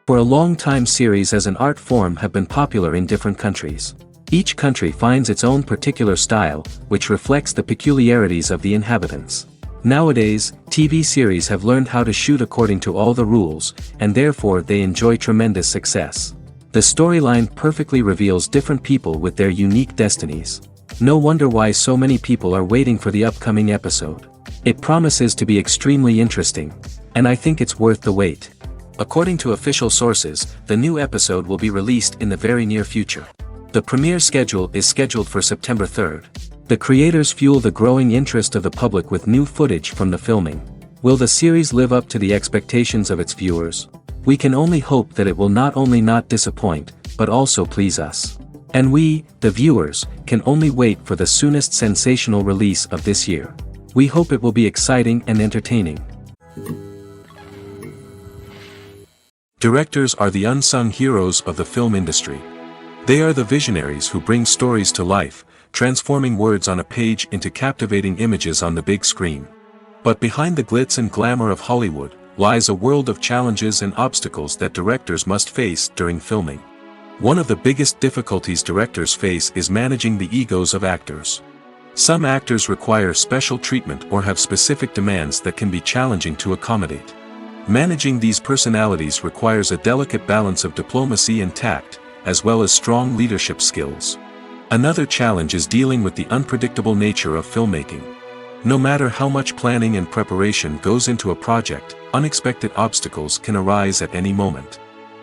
For a long time series as an art form have been popular in different countries. Each country finds its own particular style, which reflects the peculiarities of the inhabitants. Nowadays, TV series have learned how to shoot according to all the rules, and therefore they enjoy tremendous success. The storyline perfectly reveals different people with their unique destinies. No wonder why so many people are waiting for the upcoming episode. It promises to be extremely interesting, and I think it's worth the wait. According to official sources, the new episode will be released in the very near future. The premiere schedule is scheduled for September 3rd. The creators fuel the growing interest of the public with new footage from the filming. Will the series live up to the expectations of its viewers? We can only hope that it will not only not disappoint, but also please us. And we, the viewers, can only wait for the soonest sensational release of this year. We hope it will be exciting and entertaining. Directors are the unsung heroes of the film industry. They are the visionaries who bring stories to life, transforming words on a page into captivating images on the big screen. But behind the glitz and glamour of Hollywood, lies a world of challenges and obstacles that directors must face during filming. One of the biggest difficulties directors face is managing the egos of actors. Some actors require special treatment or have specific demands that can be challenging to accommodate. Managing these personalities requires a delicate balance of diplomacy and tact, as well as strong leadership skills. Another challenge is dealing with the unpredictable nature of filmmaking. No matter how much planning and preparation goes into a project, unexpected obstacles can arise at any moment.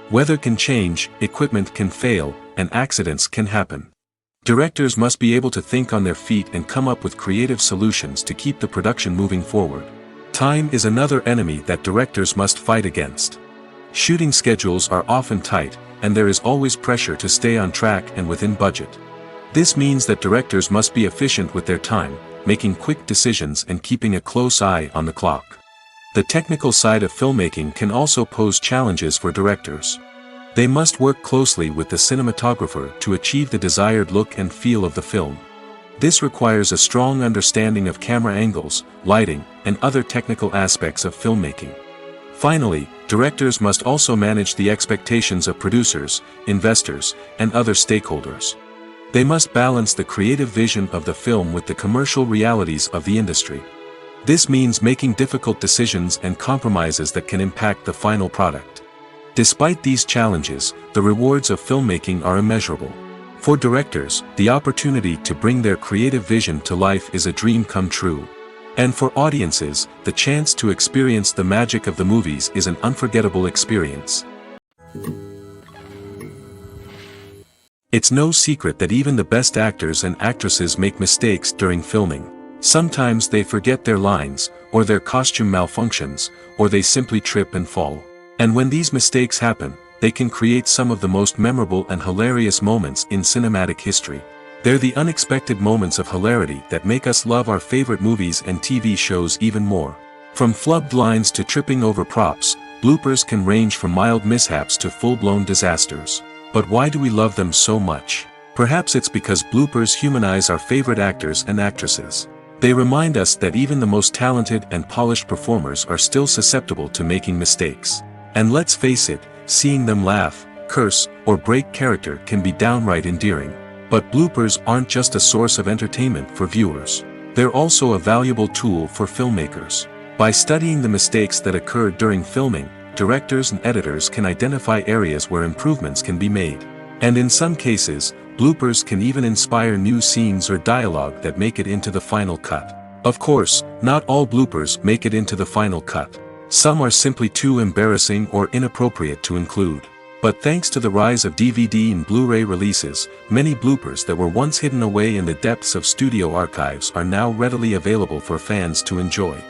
Weather can change, equipment can fail, and accidents can happen. Directors must be able to think on their feet and come up with creative solutions to keep the production moving forward. Time is another enemy that directors must fight against. Shooting schedules are often tight, and there is always pressure to stay on track and within budget. This means that directors must be efficient with their time, making quick decisions and keeping a close eye on the clock. The technical side of filmmaking can also pose challenges for directors. They must work closely with the cinematographer to achieve the desired look and feel of the film. This requires a strong understanding of camera angles, lighting, and other technical aspects of filmmaking. Finally, directors must also manage the expectations of producers, investors, and other stakeholders. They must balance the creative vision of the film with the commercial realities of the industry. This means making difficult decisions and compromises that can impact the final product. Despite these challenges, the rewards of filmmaking are immeasurable. For directors, the opportunity to bring their creative vision to life is a dream come true. And for audiences, the chance to experience the magic of the movies is an unforgettable experience. It's no secret that even the best actors and actresses make mistakes during filming. Sometimes they forget their lines, or their costume malfunctions, or they simply trip and fall. And when these mistakes happen, they can create some of the most memorable and hilarious moments in cinematic history. They're the unexpected moments of hilarity that make us love our favorite movies and TV shows even more. From flubbed lines to tripping over props, bloopers can range from mild mishaps to full-blown disasters. But why do we love them so much? Perhaps it's because bloopers humanize our favorite actors and actresses. They remind us that even the most talented and polished performers are still susceptible to making mistakes. And let's face it, seeing them laugh, curse, or break character can be downright endearing. But bloopers aren't just a source of entertainment for viewers. They're also a valuable tool for filmmakers. By studying the mistakes that occurred during filming, directors and editors can identify areas where improvements can be made. And in some cases, bloopers can even inspire new scenes or dialogue that make it into the final cut. Of course, not all bloopers make it into the final cut. Some are simply too embarrassing or inappropriate to include. But thanks to the rise of DVD and Blu-ray releases, many bloopers that were once hidden away in the depths of studio archives are now readily available for fans to enjoy.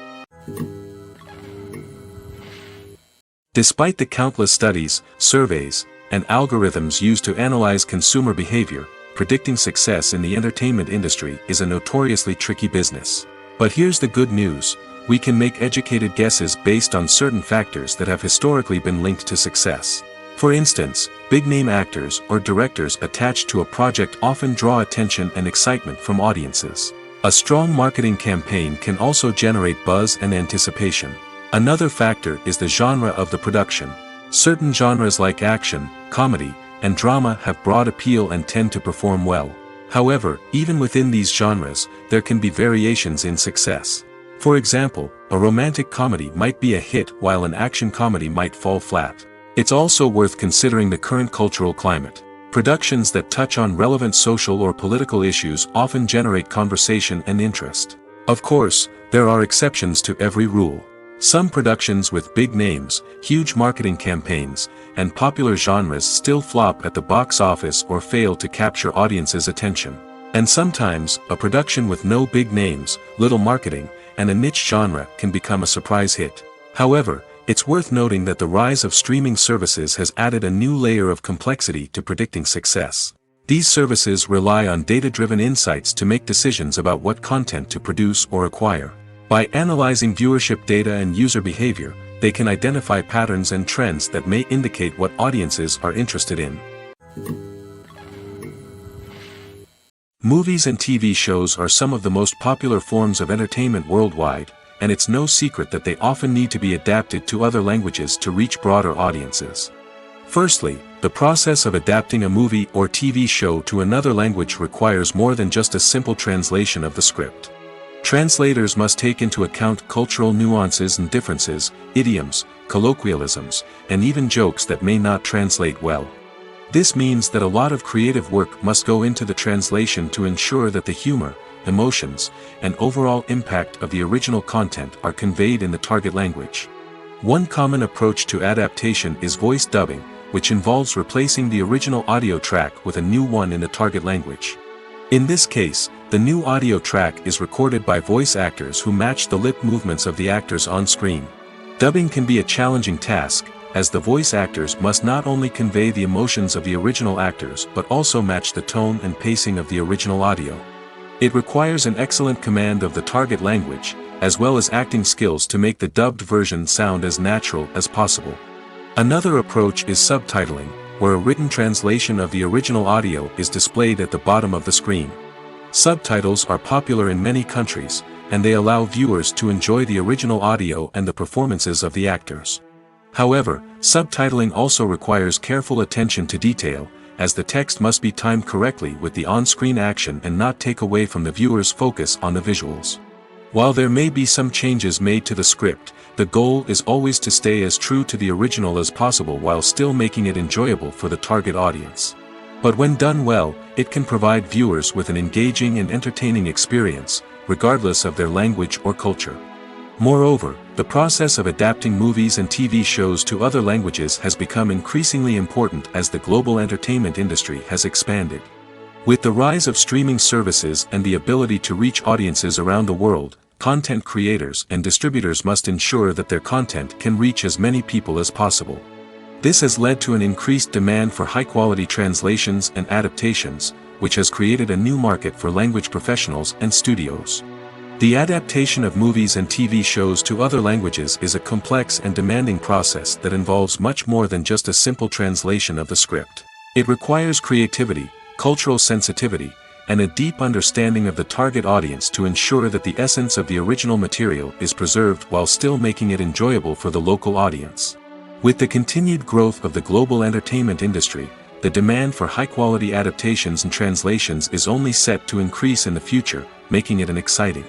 Despite the countless studies, surveys, and algorithms used to analyze consumer behavior, predicting success in the entertainment industry is a notoriously tricky business. But here's the good news: we can make educated guesses based on certain factors that have historically been linked to success. For instance, big-name actors or directors attached to a project often draw attention and excitement from audiences. A strong marketing campaign can also generate buzz and anticipation. Another factor is the genre of the production. Certain genres like action, comedy, and drama have broad appeal and tend to perform well. However, even within these genres, there can be variations in success. For example, a romantic comedy might be a hit while an action comedy might fall flat. It's also worth considering the current cultural climate. Productions that touch on relevant social or political issues often generate conversation and interest. Of course, there are exceptions to every rule. Some productions with big names, huge marketing campaigns, and popular genres still flop at the box office or fail to capture audiences' attention. And sometimes, a production with no big names, little marketing, and a niche genre can become a surprise hit. However, it's worth noting that the rise of streaming services has added a new layer of complexity to predicting success. These services rely on data-driven insights to make decisions about what content to produce or acquire. By analyzing viewership data and user behavior, they can identify patterns and trends that may indicate what audiences are interested in. Movies and TV shows are some of the most popular forms of entertainment worldwide, and it's no secret that they often need to be adapted to other languages to reach broader audiences. Firstly, the process of adapting a movie or TV show to another language requires more than just a simple translation of the script. Translators must take into account cultural nuances and differences, idioms, colloquialisms, and even jokes that may not translate well. This means that a lot of creative work must go into the translation to ensure that the humor, emotions, and overall impact of the original content are conveyed in the target language. One common approach to adaptation is voice dubbing, which involves replacing the original audio track with a new one in the target language. In this case, the new audio track is recorded by voice actors who match the lip movements of the actors on screen. Dubbing can be a challenging task, as the voice actors must not only convey the emotions of the original actors but also match the tone and pacing of the original audio. It requires an excellent command of the target language, as well as acting skills to make the dubbed version sound as natural as possible. Another approach is subtitling, where a written translation of the original audio is displayed at the bottom of the screen. Subtitles are popular in many countries, and they allow viewers to enjoy the original audio and the performances of the actors. However, subtitling also requires careful attention to detail, as the text must be timed correctly with the on-screen action and not take away from the viewer's focus on the visuals. While there may be some changes made to the script, the goal is always to stay as true to the original as possible while still making it enjoyable for the target audience. But when done well, it can provide viewers with an engaging and entertaining experience, regardless of their language or culture. Moreover, the process of adapting movies and TV shows to other languages has become increasingly important as the global entertainment industry has expanded. With the rise of streaming services and the ability to reach audiences around the world, content creators and distributors must ensure that their content can reach as many people as possible. This has led to an increased demand for high-quality translations and adaptations, which has created a new market for language professionals and studios. The adaptation of movies and TV shows to other languages is a complex and demanding process that involves much more than just a simple translation of the script. It requires creativity, cultural sensitivity, and a deep understanding of the target audience to ensure that the essence of the original material is preserved while still making it enjoyable for the local audience. With the continued growth of the global entertainment industry, the demand for high-quality adaptations and translations is only set to increase in the future, making it an exciting.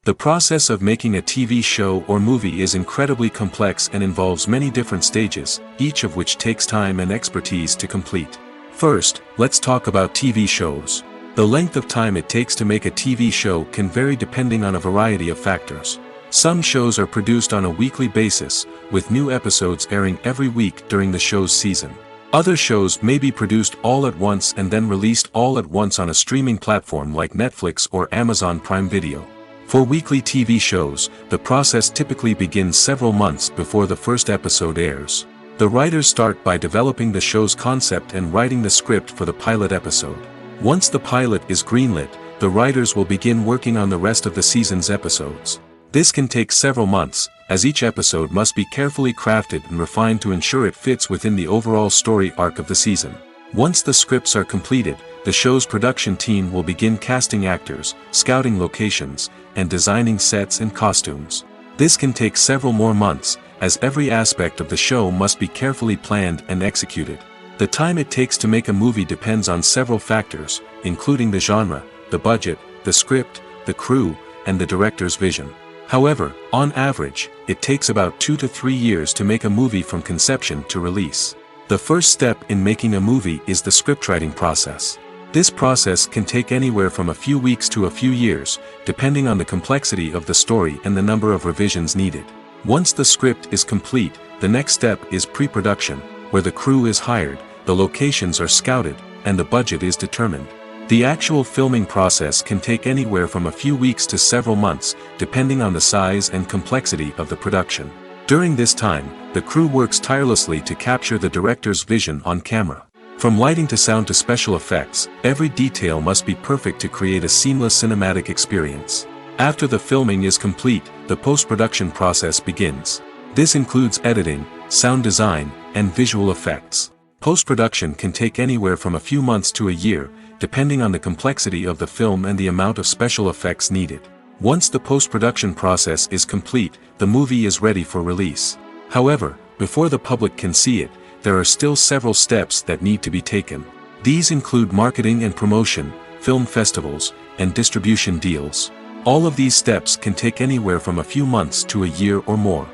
The process of making a TV show or movie is incredibly complex and involves many different stages, each of which takes time and expertise to complete. First, let's talk about TV shows. The length of time it takes to make a TV show can vary depending on a variety of factors. Some shows are produced on a weekly basis, with new episodes airing every week during the show's season. Other shows may be produced all at once and then released all at once on a streaming platform like Netflix or Amazon Prime Video. For weekly TV shows, the process typically begins several months before the first episode airs. The writers start by developing the show's concept and writing the script for the pilot episode. Once the pilot is greenlit, the writers will begin working on the rest of the season's episodes. This can take several months, as each episode must be carefully crafted and refined to ensure it fits within the overall story arc of the season. Once the scripts are completed, the show's production team will begin casting actors, scouting locations, and designing sets and costumes. This can take several more months, as every aspect of the show must be carefully planned and executed. The time it takes to make a movie depends on several factors, including the genre, the budget, the script, the crew, and the director's vision. However, on average, it takes about 2 to 3 years to make a movie from conception to release. The first step in making a movie is the scriptwriting process. This process can take anywhere from a few weeks to a few years, depending on the complexity of the story and the number of revisions needed. Once the script is complete, the next step is pre-production, where the crew is hired, the locations are scouted, and the budget is determined. The actual filming process can take anywhere from a few weeks to several months, depending on the size and complexity of the production. During this time, the crew works tirelessly to capture the director's vision on camera. From lighting to sound to special effects, every detail must be perfect to create a seamless cinematic experience. After the filming is complete, the post-production process begins. This includes editing, sound design, and visual effects. Post-production can take anywhere from a few months to a year, depending on the complexity of the film and the amount of special effects needed. Once the post-production process is complete, the movie is ready for release. However, before the public can see it, there are still several steps that need to be taken. These include marketing and promotion, film festivals, and distribution deals. All of these steps can take anywhere from a few months to a year or more.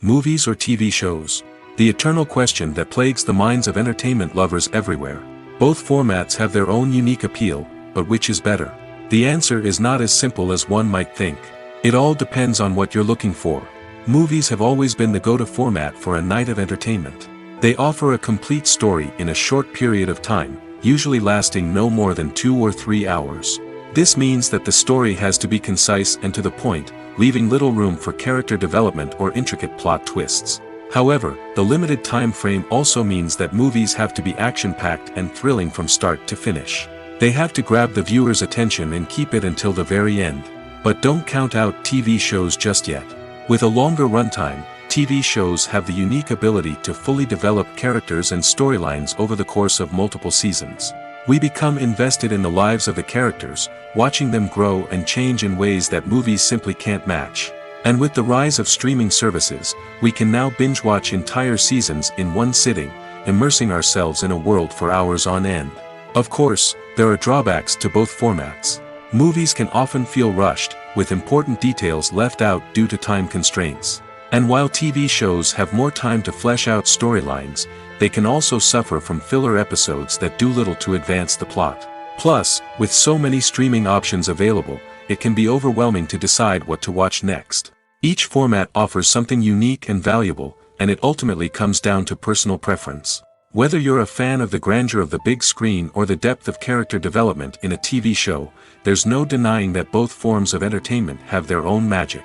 Movies or TV shows? The eternal question that plagues the minds of entertainment lovers everywhere. Both formats have their own unique appeal, but which is better? The answer is not as simple as one might think. It all depends on what you're looking for. Movies have always been the go-to format for a night of entertainment. They offer a complete story in a short period of time, usually lasting no more than 2 or 3 hours. This means that the story has to be concise and to the point, leaving little room for character development or intricate plot twists. However, the limited time frame also means that movies have to be action-packed and thrilling from start to finish. They have to grab the viewer's attention and keep it until the very end. But don't count out TV shows just yet. With a longer runtime, TV shows have the unique ability to fully develop characters and storylines over the course of multiple seasons. We become invested in the lives of the characters, watching them grow and change in ways that movies simply can't match. And with the rise of streaming services, we can now binge-watch entire seasons in one sitting, immersing ourselves in a world for hours on end. Of course, there are drawbacks to both formats. Movies can often feel rushed, with important details left out due to time constraints. And while TV shows have more time to flesh out storylines, they can also suffer from filler episodes that do little to advance the plot. Plus, with so many streaming options available, it can be overwhelming to decide what to watch next. Each format offers something unique and valuable, and it ultimately comes down to personal preference. Whether you're a fan of the grandeur of the big screen or the depth of character development in a TV show, there's no denying that both forms of entertainment have their own magic.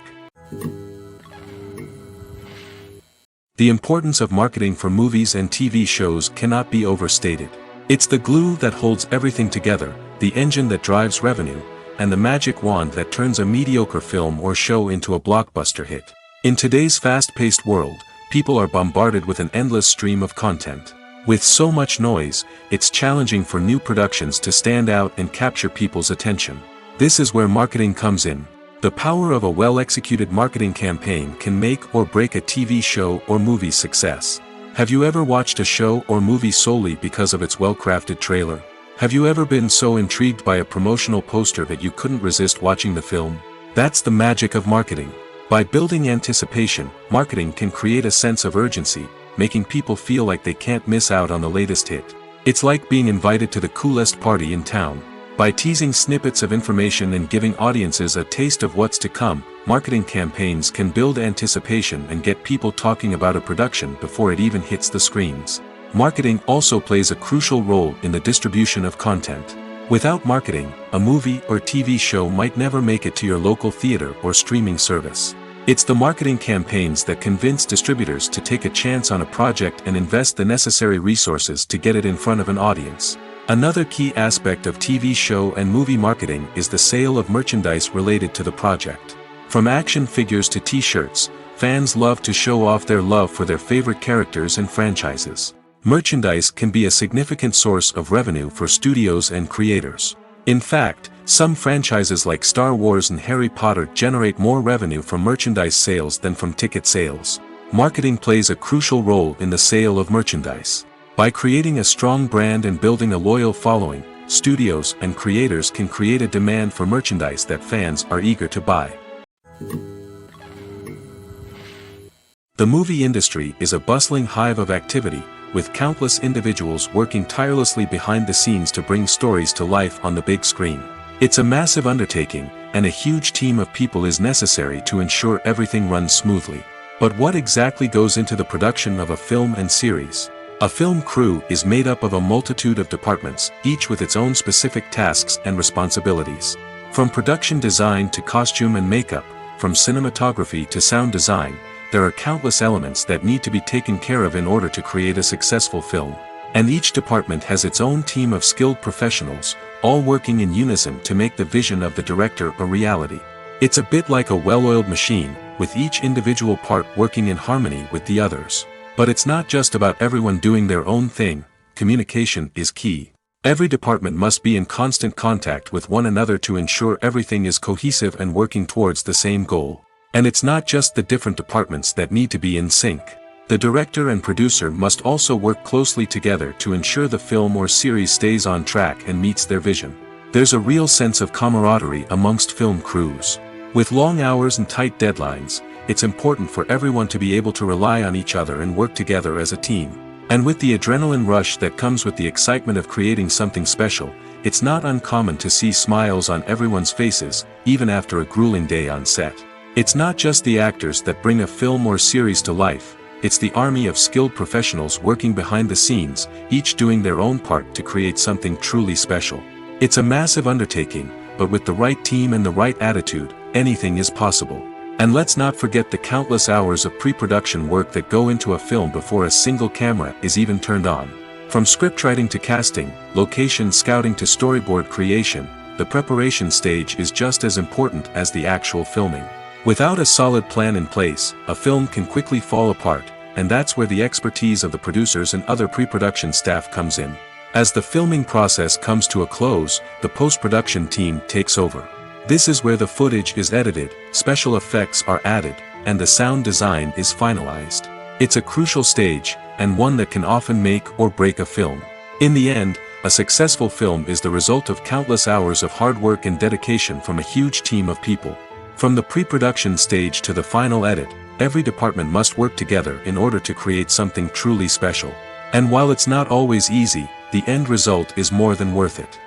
The importance of marketing for movies and TV shows cannot be overstated. It's the glue that holds everything together, the engine that drives revenue, and the magic wand that turns a mediocre film or show into a blockbuster hit. In today's fast-paced world, people are bombarded with an endless stream of content. With so much noise, it's challenging for new productions to stand out and capture people's attention. This is where marketing comes in. The power of a well-executed marketing campaign can make or break a TV show or movie's success. Have you ever watched a show or movie solely because of its well-crafted trailer? Have you ever been so intrigued by a promotional poster that you couldn't resist watching the film? That's the magic of marketing. By building anticipation, marketing can create a sense of urgency, making people feel like they can't miss out on the latest hit. It's like being invited to the coolest party in town. By teasing snippets of information and giving audiences a taste of what's to come, marketing campaigns can build anticipation and get people talking about a production before it even hits the screens. Marketing also plays a crucial role in the distribution of content. Without marketing, a movie or TV show might never make it to your local theater or streaming service. It's the marketing campaigns that convince distributors to take a chance on a project and invest the necessary resources to get it in front of an audience. Another key aspect of TV show and movie marketing is the sale of merchandise related to the project. From action figures to t-shirts, fans love to show off their love for their favorite characters and franchises. Merchandise can be a significant source of revenue for studios and creators. In fact, Some franchises like Star Wars and Harry Potter generate more revenue from merchandise sales than from ticket sales. Marketing plays a crucial role in the sale of merchandise. By creating a strong brand and building a loyal following, studios and creators can create a demand for merchandise that fans are eager to buy. The movie industry is a bustling hive of activity, with countless individuals working tirelessly behind the scenes to bring stories to life on the big screen. It's a massive undertaking, and a huge team of people is necessary to ensure everything runs smoothly. But what exactly goes into the production of a film and series? A film crew is made up of a multitude of departments, each with its own specific tasks and responsibilities. From production design to costume and makeup, from cinematography to sound design, there are countless elements that need to be taken care of in order to create a successful film. And each department has its own team of skilled professionals, all working in unison to make the vision of the director a reality. It's a bit like a well-oiled machine, with each individual part working in harmony with the others. But it's not just about everyone doing their own thing. Communication is key. Every department must be in constant contact with one another to ensure everything is cohesive and working towards the same goal. And it's not just the different departments that need to be in sync. The director and producer must also work closely together to ensure the film or series stays on track and meets their vision. There's a real sense of camaraderie amongst film crews. With long hours and tight deadlines, it's important for everyone to be able to rely on each other and work together as a team. And with the adrenaline rush that comes with the excitement of creating something special, it's not uncommon to see smiles on everyone's faces, even after a grueling day on set. It's not just the actors that bring a film or series to life, it's the army of skilled professionals working behind the scenes, each doing their own part to create something truly special. It's a massive undertaking, but with the right team and the right attitude, anything is possible. And let's not forget the countless hours of pre-production work that go into a film before a single camera is even turned on. From scriptwriting to casting, location scouting to storyboard creation, the preparation stage is just as important as the actual filming. Without a solid plan in place, a film can quickly fall apart, and that's where the expertise of the producers and other pre-production staff comes in. As the filming process comes to a close, the post-production team takes over. This is where the footage is edited, special effects are added, and the sound design is finalized. It's a crucial stage, and one that can often make or break a film. In the end, a successful film is the result of countless hours of hard work and dedication from a huge team of people. From the pre-production stage to the final edit, every department must work together in order to create something truly special. And while it's not always easy, the end result is more than worth it.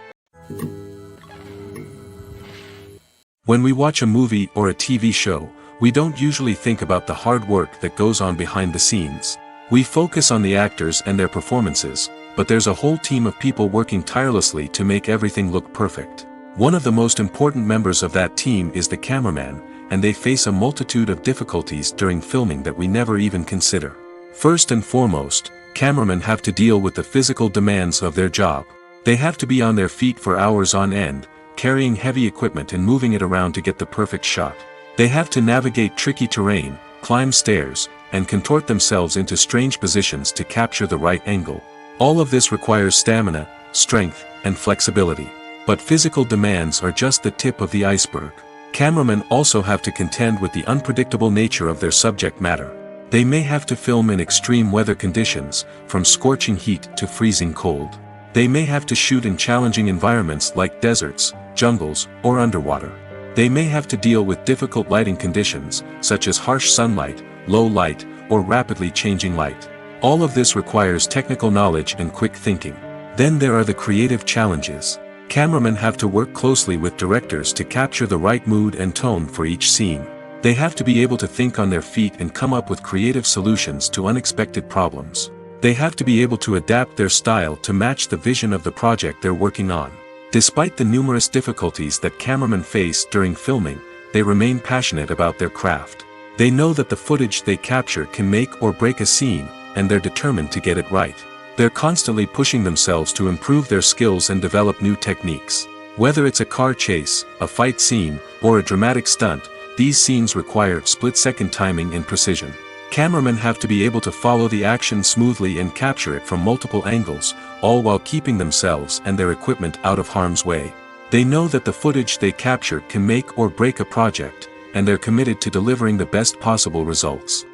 When we watch a movie or a TV show, we don't usually think about the hard work that goes on behind the scenes. We focus on the actors and their performances, but there's a whole team of people working tirelessly to make everything look perfect. One of the most important members of that team is the cameraman, and they face a multitude of difficulties during filming that we never even consider. First and foremost, cameramen have to deal with the physical demands of their job. They have to be on their feet for hours on end, carrying heavy equipment and moving it around to get the perfect shot. They have to navigate tricky terrain, climb stairs, and contort themselves into strange positions to capture the right angle. All of this requires stamina, strength, and flexibility. But physical demands are just the tip of the iceberg. Cameramen also have to contend with the unpredictable nature of their subject matter. They may have to film in extreme weather conditions, from scorching heat to freezing cold. They may have to shoot in challenging environments like deserts, jungles, or underwater. They may have to deal with difficult lighting conditions, such as harsh sunlight, low light, or rapidly changing light. All of this requires technical knowledge and quick thinking. Then there are the creative challenges. Cameramen have to work closely with directors to capture the right mood and tone for each scene. They have to be able to think on their feet and come up with creative solutions to unexpected problems. They have to be able to adapt their style to match the vision of the project they're working on. Despite the numerous difficulties that cameramen face during filming, they remain passionate about their craft. They know that the footage they capture can make or break a scene, and they're determined to get it right. They're constantly pushing themselves to improve their skills and develop new techniques. Whether it's a car chase, a fight scene, or a dramatic stunt, these scenes require split-second timing and precision. Cameramen have to be able to follow the action smoothly and capture it from multiple angles, all while keeping themselves and their equipment out of harm's way. They know that the footage they capture can make or break a project, and they're committed to delivering the best possible results.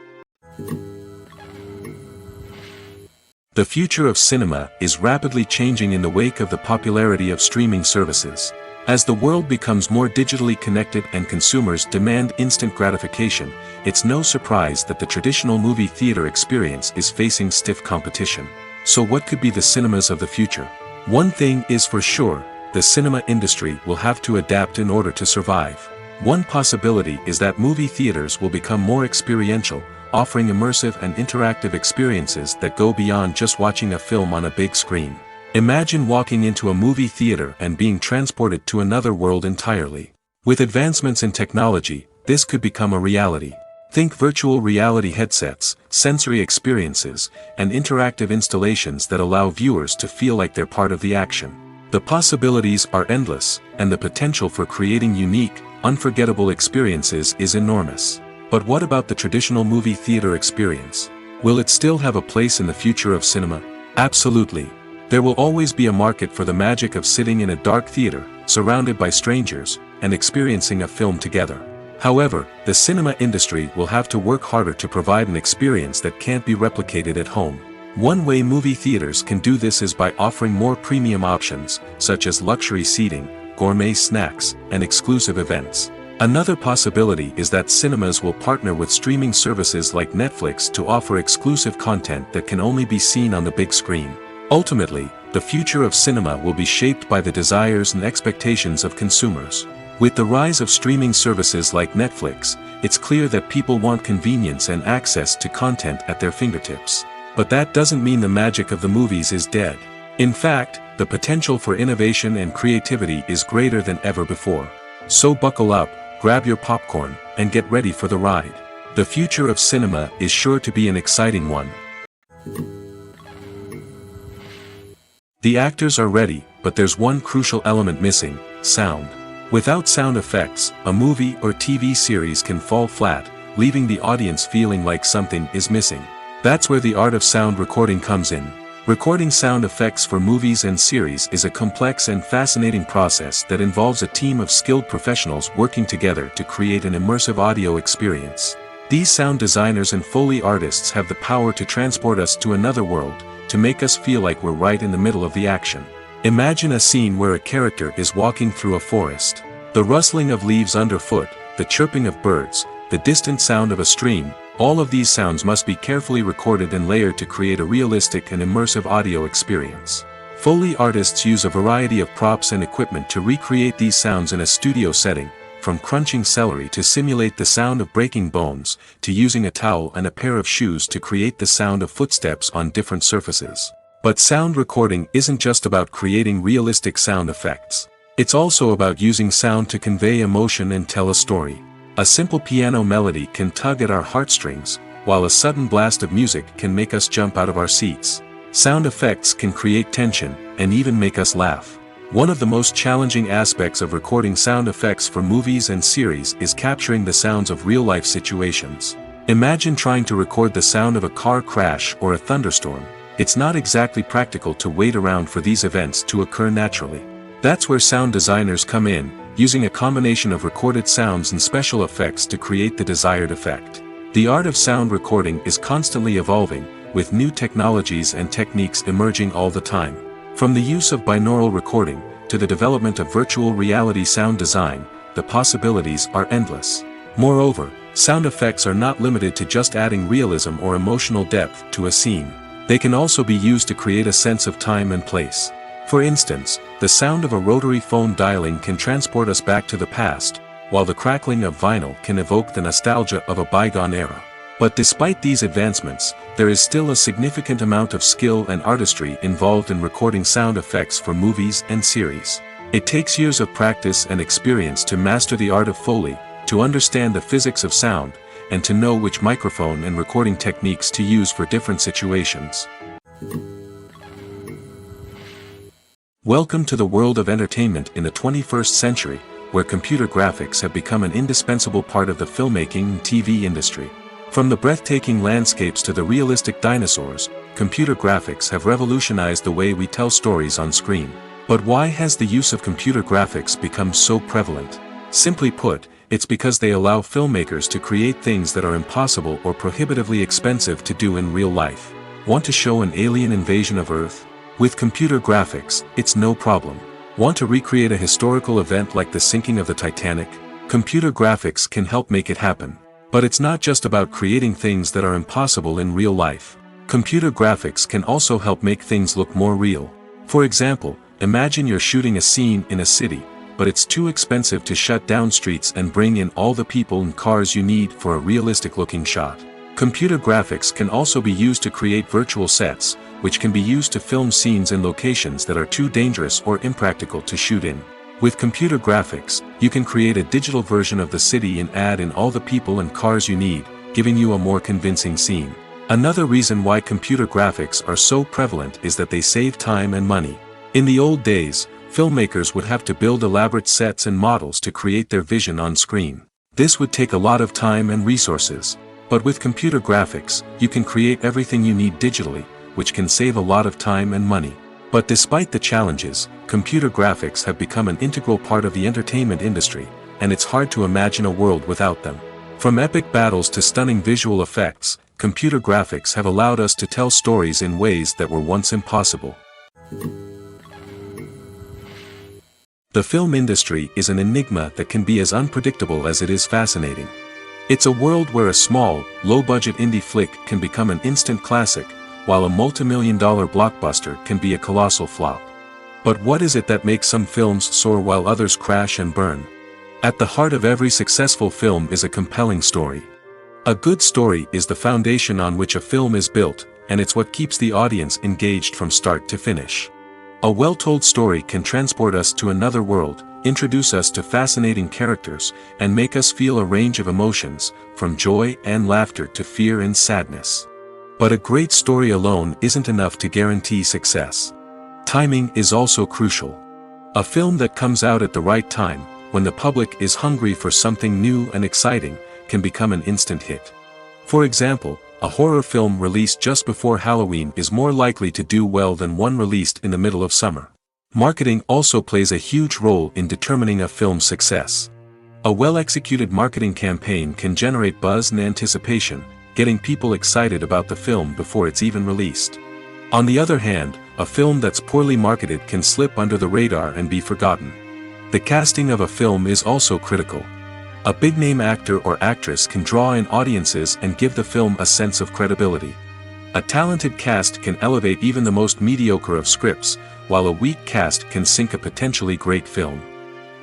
The future of cinema is rapidly changing in the wake of the popularity of streaming services. As the world becomes more digitally connected and consumers demand instant gratification, it's no surprise that the traditional movie theater experience is facing stiff competition. So what could be the cinemas of the future? One thing is for sure, the cinema industry will have to adapt in order to survive. One possibility is that movie theaters will become more experiential, offering immersive and interactive experiences that go beyond just watching a film on a big screen. Imagine walking into a movie theater and being transported to another world entirely. With advancements in technology, this could become a reality. Think virtual reality headsets, sensory experiences, and interactive installations that allow viewers to feel like they're part of the action. The possibilities are endless, and the potential for creating unique, unforgettable experiences is enormous. But what about the traditional movie theater experience? Will it still have a place in the future of cinema? Absolutely. There will always be a market for the magic of sitting in a dark theater, surrounded by strangers, and experiencing a film together. However, the cinema industry will have to work harder to provide an experience that can't be replicated at home. One way movie theaters can do this is by offering more premium options, such as luxury seating, gourmet snacks, and exclusive events. Another possibility is that cinemas will partner with streaming services like Netflix to offer exclusive content that can only be seen on the big screen. Ultimately, the future of cinema will be shaped by the desires and expectations of consumers. With the rise of streaming services like Netflix, it's clear that people want convenience and access to content at their fingertips. But that doesn't mean the magic of the movies is dead. In fact, the potential for innovation and creativity is greater than ever before. So buckle up, grab your popcorn, and get ready for the ride. The future of cinema is sure to be an exciting one. The actors are ready, but there's one crucial element missing: sound. Without sound effects, a movie or TV series can fall flat, leaving the audience feeling like something is missing. That's where the art of sound recording comes in. Recording sound effects for movies and series is a complex and fascinating process that involves a team of skilled professionals working together to create an immersive audio experience. These sound designers and Foley artists have the power to transport us to another world, to make us feel like we're right in the middle of the action. Imagine a scene where a character is walking through a forest. The rustling of leaves underfoot, the chirping of birds, the distant sound of a stream, all of these sounds must be carefully recorded and layered to create a realistic and immersive audio experience. Foley artists use a variety of props and equipment to recreate these sounds in a studio setting, from crunching celery to simulate the sound of breaking bones, to using a towel and a pair of shoes to create the sound of footsteps on different surfaces. But sound recording isn't just about creating realistic sound effects. It's also about using sound to convey emotion and tell a story. A simple piano melody can tug at our heartstrings, while a sudden blast of music can make us jump out of our seats. Sound effects can create tension, and even make us laugh. One of the most challenging aspects of recording sound effects for movies and series is capturing the sounds of real-life situations. Imagine trying to record the sound of a car crash or a thunderstorm. It's not exactly practical to wait around for these events to occur naturally. That's where sound designers come in, using a combination of recorded sounds and special effects to create the desired effect. The art of sound recording is constantly evolving, with new technologies and techniques emerging all the time. From the use of binaural recording, to the development of virtual reality sound design, the possibilities are endless. Moreover, sound effects are not limited to just adding realism or emotional depth to a scene. They can also be used to create a sense of time and place. For instance, the sound of a rotary phone dialing can transport us back to the past, while the crackling of vinyl can evoke the nostalgia of a bygone era. But despite these advancements, there is still a significant amount of skill and artistry involved in recording sound effects for movies and series. It takes years of practice and experience to master the art of Foley, to understand the physics of sound, and to know which microphone and recording techniques to use for different situations. Welcome to the world of entertainment in the 21st century, where computer graphics have become an indispensable part of the filmmaking and TV industry. From the breathtaking landscapes to the realistic dinosaurs, computer graphics have revolutionized the way we tell stories on screen. But why has the use of computer graphics become so prevalent? Simply put, it's because they allow filmmakers to create things that are impossible or prohibitively expensive to do in real life. Want to show an alien invasion of Earth? With computer graphics, it's no problem. Want to recreate a historical event like the sinking of the Titanic? Computer graphics can help make it happen. But it's not just about creating things that are impossible in real life. Computer graphics can also help make things look more real. For example, imagine you're shooting a scene in a city, but it's too expensive to shut down streets and bring in all the people and cars you need for a realistic-looking shot. Computer graphics can also be used to create virtual sets, which can be used to film scenes in locations that are too dangerous or impractical to shoot in. With computer graphics, you can create a digital version of the city and add in all the people and cars you need, giving you a more convincing scene. Another reason why computer graphics are so prevalent is that they save time and money. In the old days, filmmakers would have to build elaborate sets and models to create their vision on screen. This would take a lot of time and resources. But with computer graphics, you can create everything you need digitally, which can save a lot of time and money. But despite the challenges, computer graphics have become an integral part of the entertainment industry, and it's hard to imagine a world without them. From epic battles to stunning visual effects, computer graphics have allowed us to tell stories in ways that were once impossible. The film industry is an enigma that can be as unpredictable as it is fascinating. It's a world where a small, low-budget indie flick can become an instant classic, while a multi-million-dollar blockbuster can be a colossal flop. But what is it that makes some films soar while others crash and burn? At the heart of every successful film is a compelling story. A good story is the foundation on which a film is built, and it's what keeps the audience engaged from start to finish. A well-told story can transport us to another world, introduce us to fascinating characters, and make us feel a range of emotions, from joy and laughter to fear and sadness. But a great story alone isn't enough to guarantee success. Timing is also crucial. A film that comes out at the right time, when the public is hungry for something new and exciting, can become an instant hit. For example, a horror film released just before Halloween is more likely to do well than one released in the middle of summer. Marketing also plays a huge role in determining a film's success. A well-executed marketing campaign can generate buzz and anticipation, getting people excited about the film before it's even released. On the other hand, a film that's poorly marketed can slip under the radar and be forgotten. The casting of a film is also critical. A big-name actor or actress can draw in audiences and give the film a sense of credibility. A talented cast can elevate even the most mediocre of scripts, while a weak cast can sink a potentially great film.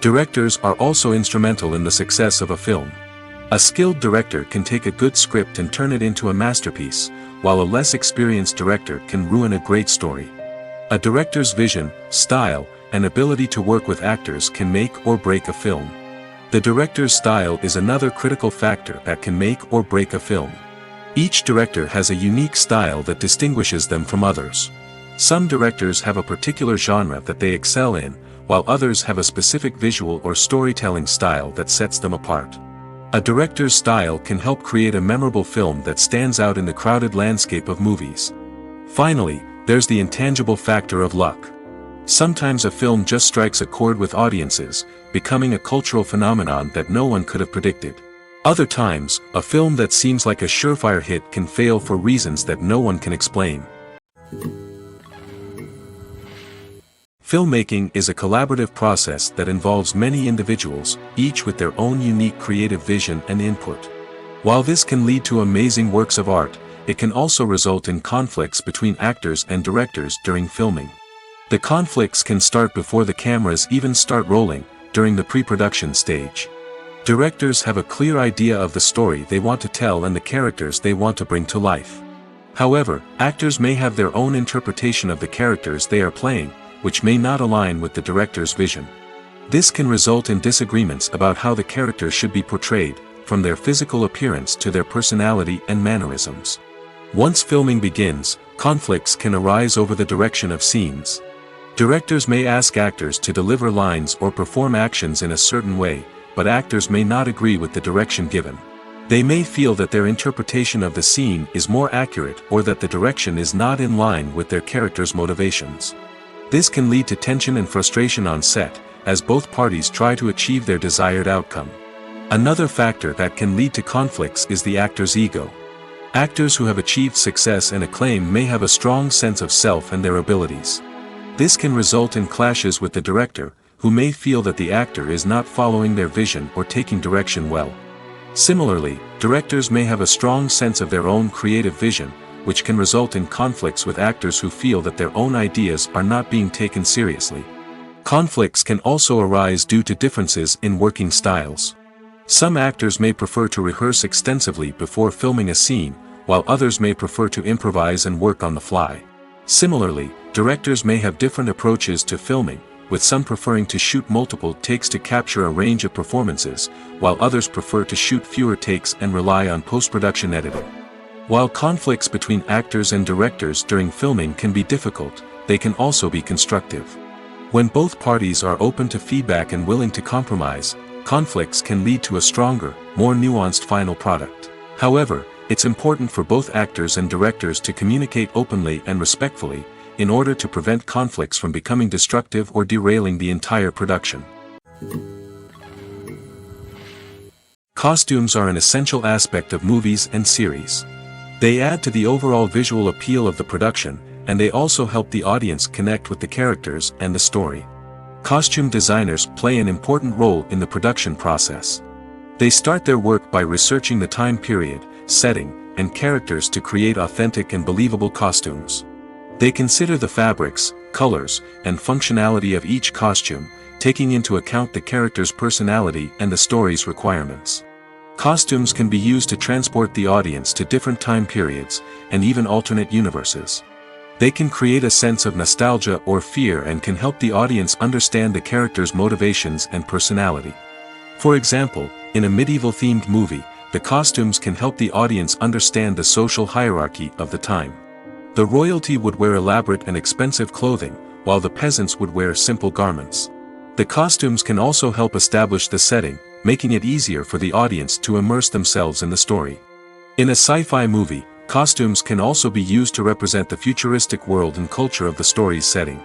Directors are also instrumental in the success of a film. A skilled director can take a good script and turn it into a masterpiece, while a less experienced director can ruin a great story. A director's vision, style, and ability to work with actors can make or break a film. The director's style is another critical factor that can make or break a film. Each director has a unique style that distinguishes them from others. Some directors have a particular genre that they excel in, while others have a specific visual or storytelling style that sets them apart. A director's style can help create a memorable film that stands out in the crowded landscape of movies. Finally, there's the intangible factor of luck. Sometimes a film just strikes a chord with audiences, becoming a cultural phenomenon that no one could have predicted. Other times, a film that seems like a surefire hit can fail for reasons that no one can explain. Filmmaking is a collaborative process that involves many individuals, each with their own unique creative vision and input. While this can lead to amazing works of art, it can also result in conflicts between actors and directors during filming. The conflicts can start before the cameras even start rolling, during the pre-production stage. Directors have a clear idea of the story they want to tell and the characters they want to bring to life. However, actors may have their own interpretation of the characters they are playing, which may not align with the director's vision. This can result in disagreements about how the characters should be portrayed, from their physical appearance to their personality and mannerisms. Once filming begins, conflicts can arise over the direction of scenes. Directors may ask actors to deliver lines or perform actions in a certain way, but actors may not agree with the direction given. They may feel that their interpretation of the scene is more accurate or that the direction is not in line with their character's motivations. This can lead to tension and frustration on set, as both parties try to achieve their desired outcome. Another factor that can lead to conflicts is the actor's ego. Actors who have achieved success and acclaim may have a strong sense of self and their abilities. This can result in clashes with the director, who may feel that the actor is not following their vision or taking direction well. Similarly, directors may have a strong sense of their own creative vision, which can result in conflicts with actors who feel that their own ideas are not being taken seriously. Conflicts can also arise due to differences in working styles. Some actors may prefer to rehearse extensively before filming a scene, while others may prefer to improvise and work on the fly. Similarly, directors may have different approaches to filming, with some preferring to shoot multiple takes to capture a range of performances, while others prefer to shoot fewer takes and rely on post-production editing. While conflicts between actors and directors during filming can be difficult, they can also be constructive. When both parties are open to feedback and willing to compromise, conflicts can lead to a stronger, more nuanced final product. However, it's important for both actors and directors to communicate openly and respectfully, in order to prevent conflicts from becoming destructive or derailing the entire production. Costumes are an essential aspect of movies and series. They add to the overall visual appeal of the production, and they also help the audience connect with the characters and the story. Costume designers play an important role in the production process. They start their work by researching the time period, setting, and characters to create authentic and believable costumes. They consider the fabrics, colors, and functionality of each costume, taking into account the character's personality and the story's requirements. Costumes can be used to transport the audience to different time periods, and even alternate universes. They can create a sense of nostalgia or fear and can help the audience understand the character's motivations and personality. For example, in a medieval-themed movie, the costumes can help the audience understand the social hierarchy of the time. The royalty would wear elaborate and expensive clothing, while the peasants would wear simple garments. The costumes can also help establish the setting, making it easier for the audience to immerse themselves in the story. In a sci-fi movie, costumes can also be used to represent the futuristic world and culture of the story's setting.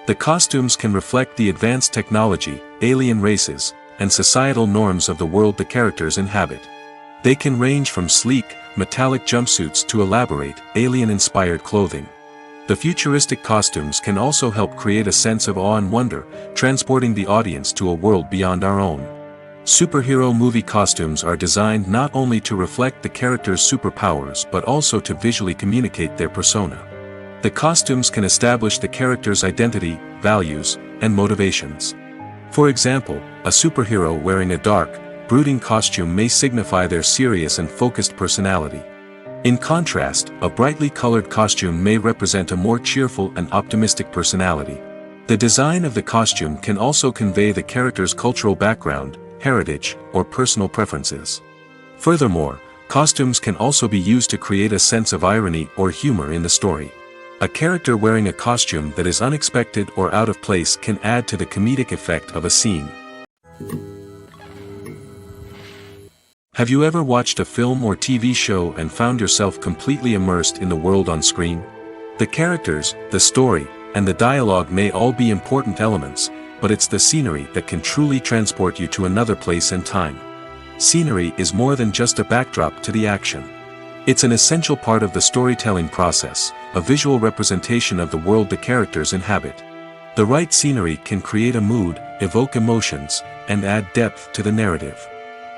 The costumes can reflect the advanced technology, alien races, and societal norms of the world the characters inhabit. They can range from sleek, metallic jumpsuits to elaborate, alien-inspired clothing. The futuristic costumes can also help create a sense of awe and wonder, transporting the audience to a world beyond our own. Superhero movie costumes are designed not only to reflect the character's superpowers but also to visually communicate their persona. The costumes can establish the character's identity, values, and motivations. For example, a superhero wearing a dark, brooding costume may signify their serious and focused personality. In contrast, a brightly colored costume may represent a more cheerful and optimistic personality. The design of the costume can also convey the character's cultural background, heritage, or personal preferences. Furthermore, costumes can also be used to create a sense of irony or humor in the story. A character wearing a costume that is unexpected or out of place can add to the comedic effect of a scene. Have you ever watched a film or TV show and found yourself completely immersed in the world on screen? The characters, the story, and the dialogue may all be important elements, but it's the scenery that can truly transport you to another place and time. Scenery is more than just a backdrop to the action. It's an essential part of the storytelling process, a visual representation of the world the characters inhabit. The right scenery can create a mood, evoke emotions, and add depth to the narrative.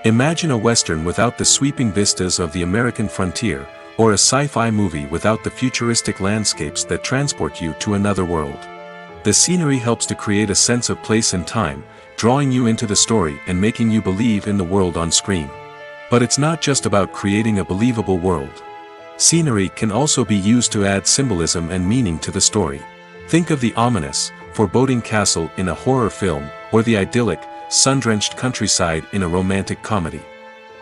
Imagine a Western without the sweeping vistas of the American frontier, or a sci-fi movie without the futuristic landscapes that transport you to another world. The scenery helps to create a sense of place and time, drawing you into the story and making you believe in the world on screen. But it's not just about creating a believable world. Scenery can also be used to add symbolism and meaning to the story. Think of the ominous, foreboding castle in a horror film, or the idyllic, sun-drenched countryside in a romantic comedy.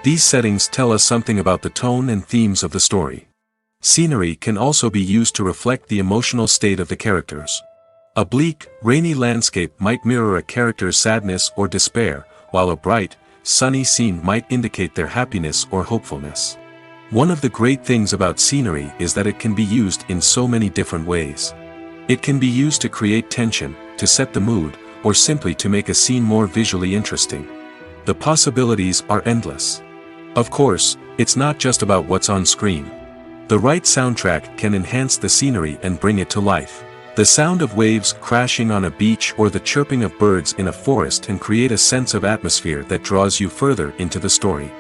These settings tell us something about the tone and themes of the story. Scenery can also be used to reflect the emotional state of the characters. A bleak, rainy landscape might mirror a character's sadness or despair, while a bright, sunny scene might indicate their happiness or hopefulness. One of the great things about scenery is that it can be used in so many different ways. It can be used to create tension, to set the mood, or simply to make a scene more visually interesting. The possibilities are endless. Of course, it's not just about what's on screen. The right soundtrack can enhance the scenery and bring it to life. The sound of waves crashing on a beach or the chirping of birds in a forest can create a sense of atmosphere that draws you further into the story.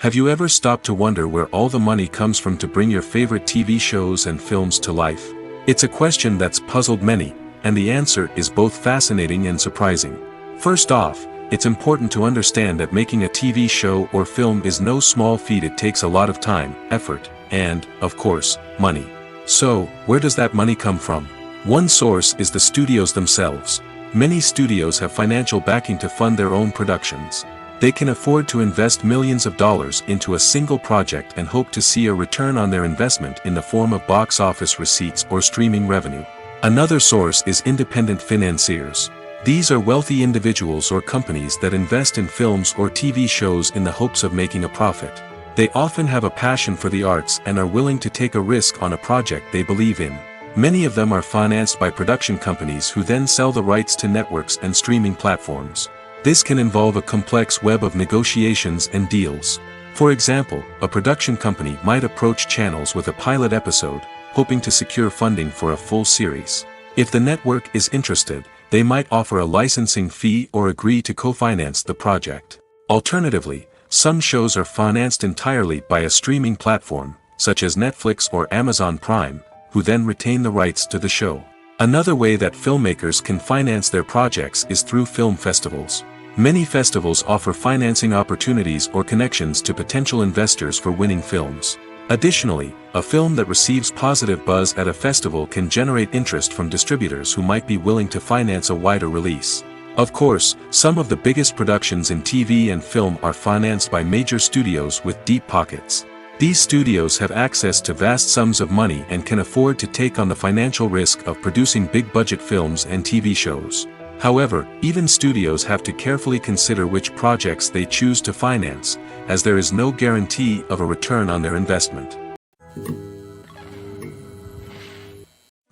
Have you ever stopped to wonder where all the money comes from to bring your favorite TV shows and films to life? It's a question that's puzzled many, and the answer is both fascinating and surprising. First off, it's important to understand that making a TV show or film is no small feat. It takes a lot of time, effort, and, of course, money. So, where does that money come from? One source is the studios themselves. Many studios have financial backing to fund their own productions. They can afford to invest millions of dollars into a single project and hope to see a return on their investment in the form of box office receipts or streaming revenue. Another source is independent financiers. These are wealthy individuals or companies that invest in films or TV shows in the hopes of making a profit. They often have a passion for the arts and are willing to take a risk on a project they believe in. Many of them are financed by production companies who then sell the rights to networks and streaming platforms. This can involve a complex web of negotiations and deals. For example, a production company might approach channels with a pilot episode, hoping to secure funding for a full series. If the network is interested, they might offer a licensing fee or agree to co-finance the project. Alternatively, some shows are financed entirely by a streaming platform, such as Netflix or Amazon Prime, who then retain the rights to the show. Another way that filmmakers can finance their projects is through film festivals. Many festivals offer financing opportunities or connections to potential investors for winning films. Additionally, a film that receives positive buzz at a festival can generate interest from distributors who might be willing to finance a wider release. Of course, some of the biggest productions in TV and film are financed by major studios with deep pockets. These studios have access to vast sums of money and can afford to take on the financial risk of producing big-budget films and TV shows. However, even studios have to carefully consider which projects they choose to finance, as there is no guarantee of a return on their investment.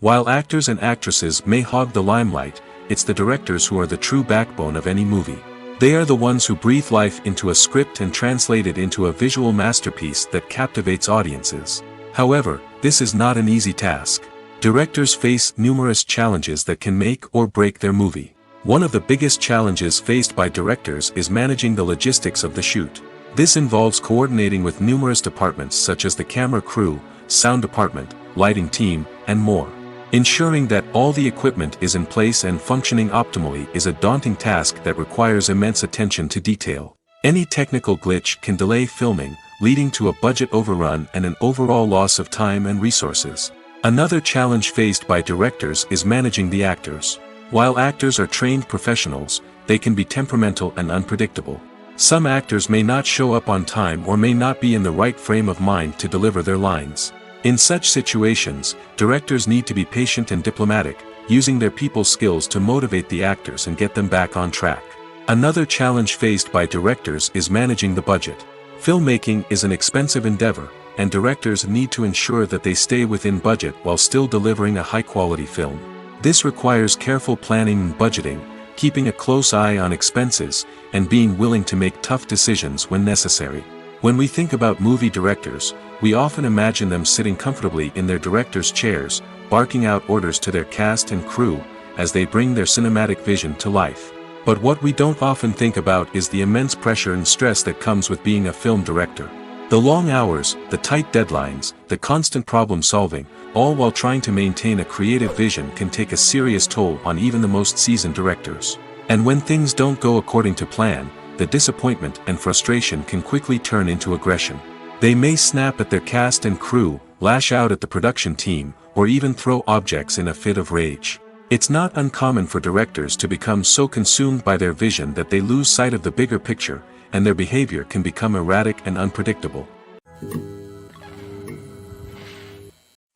While actors and actresses may hog the limelight, it's the directors who are the true backbone of any movie. They are the ones who breathe life into a script and translate it into a visual masterpiece that captivates audiences. However, this is not an easy task. Directors face numerous challenges that can make or break their movie. One of the biggest challenges faced by directors is managing the logistics of the shoot. This involves coordinating with numerous departments such as the camera crew, sound department, lighting team, and more. Ensuring that all the equipment is in place and functioning optimally is a daunting task that requires immense attention to detail. Any technical glitch can delay filming, leading to a budget overrun and an overall loss of time and resources. Another challenge faced by directors is managing the actors. While actors are trained professionals, they can be temperamental and unpredictable. Some actors may not show up on time or may not be in the right frame of mind to deliver their lines. In such situations, directors need to be patient and diplomatic, using their people skills to motivate the actors and get them back on track. Another challenge faced by directors is managing the budget. Filmmaking is an expensive endeavor, and directors need to ensure that they stay within budget while still delivering a high-quality film. This requires careful planning and budgeting, keeping a close eye on expenses, and being willing to make tough decisions when necessary. When we think about movie directors, we often imagine them sitting comfortably in their director's chairs, barking out orders to their cast and crew, as they bring their cinematic vision to life. But what we don't often think about is the immense pressure and stress that comes with being a film director. The long hours, the tight deadlines, the constant problem solving, all while trying to maintain a creative vision can take a serious toll on even the most seasoned directors. And when things don't go according to plan, the disappointment and frustration can quickly turn into aggression. They may snap at their cast and crew, lash out at the production team, or even throw objects in a fit of rage. It's not uncommon for directors to become so consumed by their vision that they lose sight of the bigger picture, and their behavior can become erratic and unpredictable.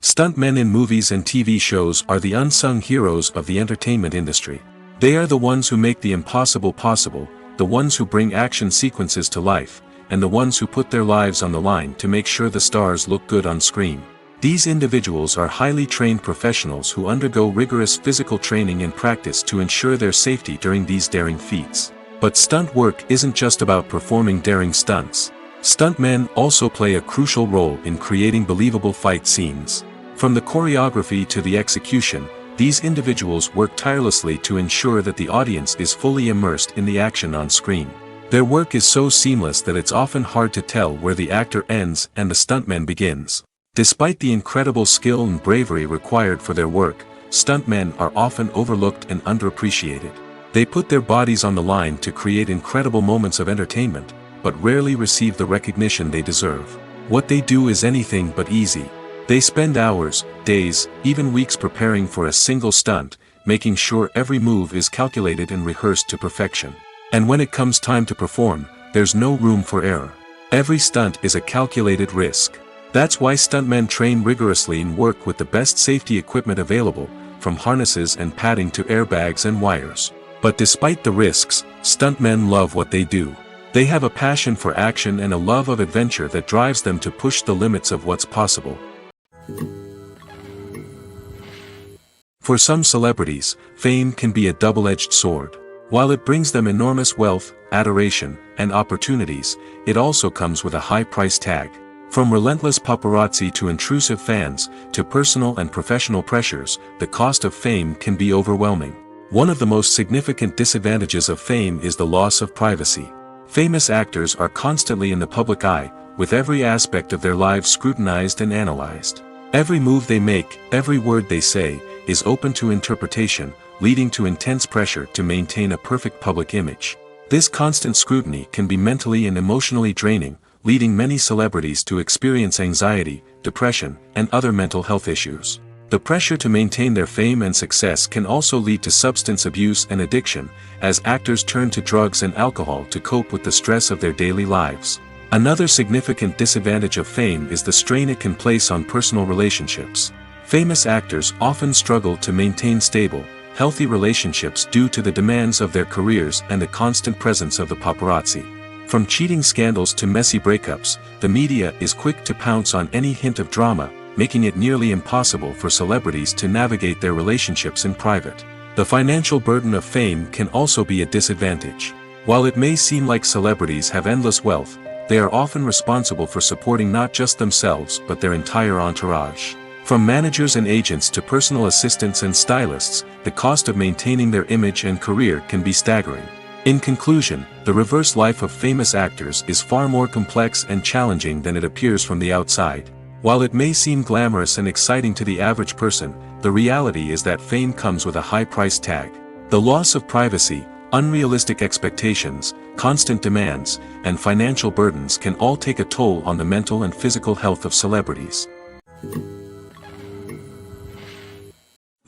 Stuntmen in movies and TV shows are the unsung heroes of the entertainment industry. They are the ones who make the impossible possible, the ones who bring action sequences to life, and the ones who put their lives on the line to make sure the stars look good on screen. These individuals are highly trained professionals who undergo rigorous physical training and practice to ensure their safety during these daring feats. But stunt work isn't just about performing daring stunts. Stuntmen also play a crucial role in creating believable fight scenes. From the choreography to the execution, these individuals work tirelessly to ensure that the audience is fully immersed in the action on screen. Their work is so seamless that it's often hard to tell where the actor ends and the stuntman begins. Despite the incredible skill and bravery required for their work, stuntmen are often overlooked and underappreciated. They put their bodies on the line to create incredible moments of entertainment, but rarely receive the recognition they deserve. What they do is anything but easy. They spend hours, days, even weeks preparing for a single stunt, making sure every move is calculated and rehearsed to perfection. And when it comes time to perform, there's no room for error. Every stunt is a calculated risk. That's why stuntmen train rigorously and work with the best safety equipment available, from harnesses and padding to airbags and wires. But despite the risks, stuntmen love what they do. They have a passion for action and a love of adventure that drives them to push the limits of what's possible. For some celebrities, fame can be a double-edged sword. While it brings them enormous wealth, adoration, and opportunities, it also comes with a high price tag. From relentless paparazzi to intrusive fans, to personal and professional pressures, the cost of fame can be overwhelming. One of the most significant disadvantages of fame is the loss of privacy. Famous actors are constantly in the public eye, with every aspect of their lives scrutinized and analyzed. Every move they make, every word they say, is open to interpretation, leading to intense pressure to maintain a perfect public image. This constant scrutiny can be mentally and emotionally draining, leading many celebrities to experience anxiety, depression, and other mental health issues. The pressure to maintain their fame and success can also lead to substance abuse and addiction, as actors turn to drugs and alcohol to cope with the stress of their daily lives. Another significant disadvantage of fame is the strain it can place on personal relationships. Famous actors often struggle to maintain stable, healthy relationships due to the demands of their careers and the constant presence of the paparazzi. From cheating scandals to messy breakups, the media is quick to pounce on any hint of drama, making it nearly impossible for celebrities to navigate their relationships in private. The financial burden of fame can also be a disadvantage. While it may seem like celebrities have endless wealth, they are often responsible for supporting not just themselves but their entire entourage. From managers and agents to personal assistants and stylists, the cost of maintaining their image and career can be staggering. In conclusion, the reverse life of famous actors is far more complex and challenging than it appears from the outside. While it may seem glamorous and exciting to the average person, the reality is that fame comes with a high price tag. The loss of privacy, unrealistic expectations, constant demands, and financial burdens can all take a toll on the mental and physical health of celebrities.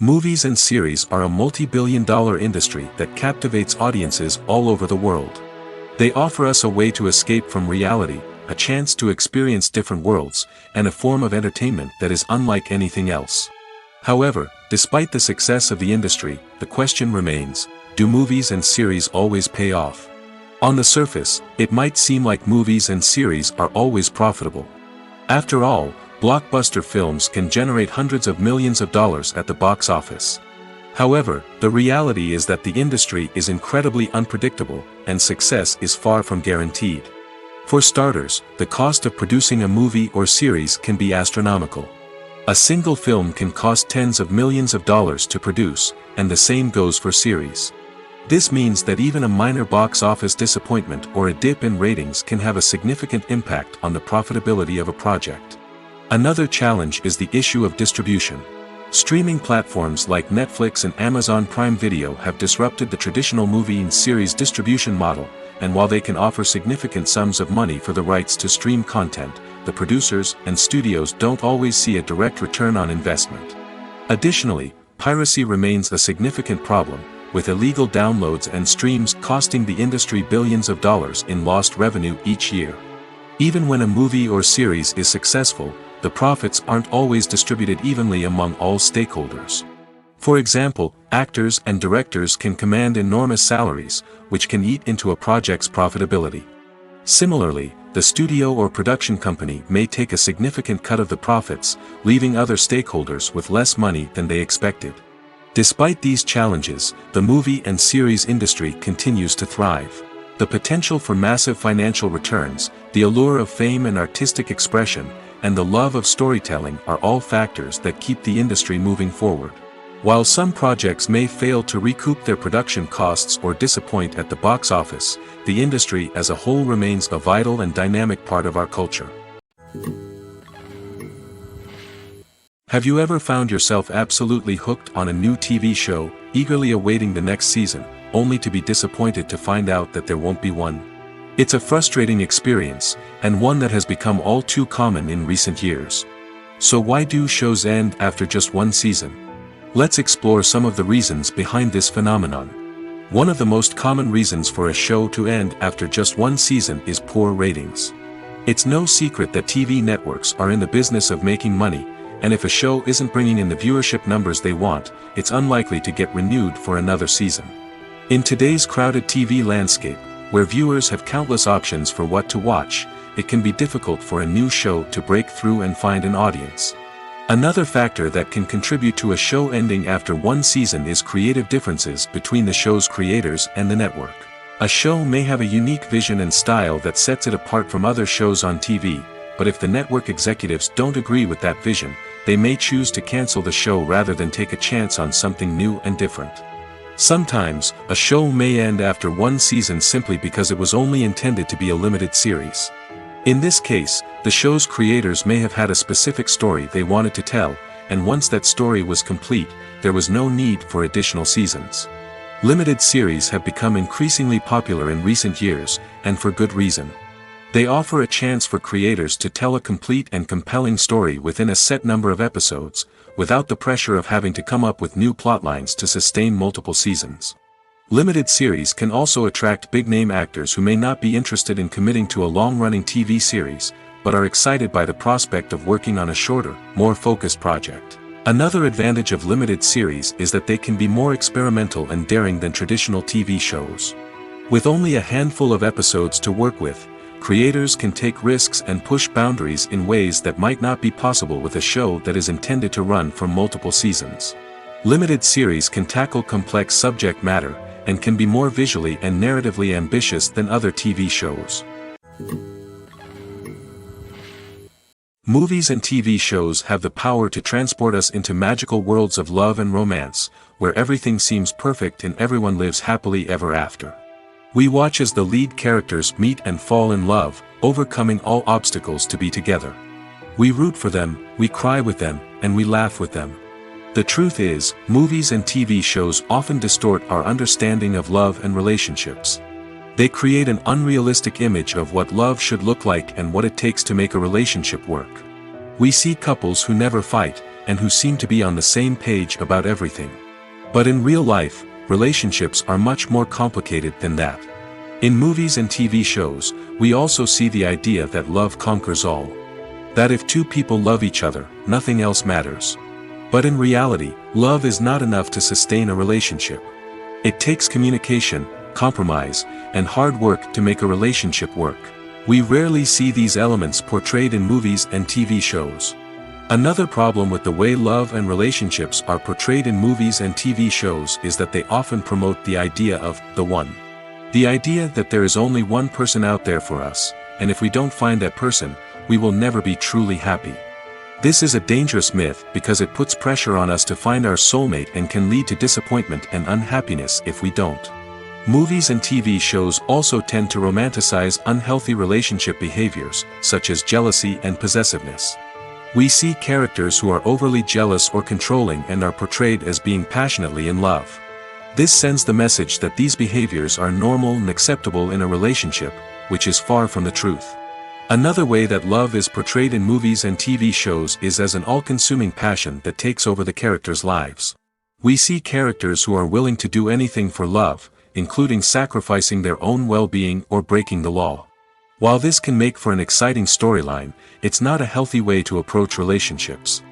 Movies and series are a multi-billion-dollar industry that captivates audiences all over the world. They offer us a way to escape from reality, a chance to experience different worlds, and a form of entertainment that is unlike anything else. However, despite the success of the industry, the question remains, do movies and series always pay off? On the surface, it might seem like movies and series are always profitable. After all, blockbuster films can generate hundreds of millions of dollars at the box office. However, the reality is that the industry is incredibly unpredictable, and success is far from guaranteed. For starters, the cost of producing a movie or series can be astronomical. A single film can cost tens of millions of dollars to produce, and the same goes for series. This means that even a minor box office disappointment or a dip in ratings can have a significant impact on the profitability of a project. Another challenge is the issue of distribution. Streaming platforms like Netflix and Amazon Prime Video have disrupted the traditional movie and series distribution model, and while they can offer significant sums of money for the rights to stream content, the producers and studios don't always see a direct return on investment. Additionally, piracy remains a significant problem, with illegal downloads and streams costing the industry billions of dollars in lost revenue each year. Even when a movie or series is successful, the profits aren't always distributed evenly among all stakeholders. For example, actors and directors can command enormous salaries, which can eat into a project's profitability. Similarly, the studio or production company may take a significant cut of the profits, leaving other stakeholders with less money than they expected. Despite these challenges, the movie and series industry continues to thrive. The potential for massive financial returns, the allure of fame and artistic expression, and the love of storytelling are all factors that keep the industry moving forward. While some projects may fail to recoup their production costs or disappoint at the box office, the industry as a whole remains a vital and dynamic part of our culture. Have you ever found yourself absolutely hooked on a new TV show, eagerly awaiting the next season, only to be disappointed to find out that there won't be one? It's a frustrating experience, and one that has become all too common in recent years. So why do shows end after just one season? Let's explore some of the reasons behind this phenomenon. One of the most common reasons for a show to end after just one season is poor ratings. It's no secret that TV networks are in the business of making money, and if a show isn't bringing in the viewership numbers they want, it's unlikely to get renewed for another season. In today's crowded TV landscape, where viewers have countless options for what to watch, it can be difficult for a new show to break through and find an audience. Another factor that can contribute to a show ending after one season is creative differences between the show's creators and the network. A show may have a unique vision and style that sets it apart from other shows on TV, but if the network executives don't agree with that vision, they may choose to cancel the show rather than take a chance on something new and different. Sometimes, a show may end after one season simply because it was only intended to be a limited series. In this case, the show's creators may have had a specific story they wanted to tell, and once that story was complete, there was no need for additional seasons. Limited series have become increasingly popular in recent years, and for good reason. They offer a chance for creators to tell a complete and compelling story within a set number of episodes, without the pressure of having to come up with new plotlines to sustain multiple seasons. Limited series can also attract big-name actors who may not be interested in committing to a long-running TV series, but are excited by the prospect of working on a shorter, more focused project. Another advantage of limited series is that they can be more experimental and daring than traditional TV shows. With only a handful of episodes to work with, creators can take risks and push boundaries in ways that might not be possible with a show that is intended to run for multiple seasons. Limited series can tackle complex subject matter, and can be more visually and narratively ambitious than other TV shows. Movies and TV shows have the power to transport us into magical worlds of love and romance, where everything seems perfect and everyone lives happily ever after. We watch as the lead characters meet and fall in love, overcoming all obstacles to be together. We root for them, we cry with them, and we laugh with them. The truth is, movies and TV shows often distort our understanding of love and relationships. They create an unrealistic image of what love should look like and what it takes to make a relationship work. We see couples who never fight, and who seem to be on the same page about everything. But in real life, relationships are much more complicated than that. In movies and TV shows, we also see the idea that love conquers all. That if two people love each other, nothing else matters. But in reality, love is not enough to sustain a relationship. It takes communication, compromise, and hard work to make a relationship work. We rarely see these elements portrayed in movies and TV shows. Another problem with the way love and relationships are portrayed in movies and TV shows is that they often promote the idea of the one. The idea that there is only one person out there for us, and if we don't find that person, we will never be truly happy. This is a dangerous myth because it puts pressure on us to find our soulmate and can lead to disappointment and unhappiness if we don't. Movies and TV shows also tend to romanticize unhealthy relationship behaviors, such as jealousy and possessiveness. We see characters who are overly jealous or controlling and are portrayed as being passionately in love. This sends the message that these behaviors are normal and acceptable in a relationship, which is far from the truth. Another way that love is portrayed in movies and TV shows is as an all-consuming passion that takes over the characters' lives. We see characters who are willing to do anything for love, including sacrificing their own well-being or breaking the law. While this can make for an exciting storyline, it's not a healthy way to approach relationships.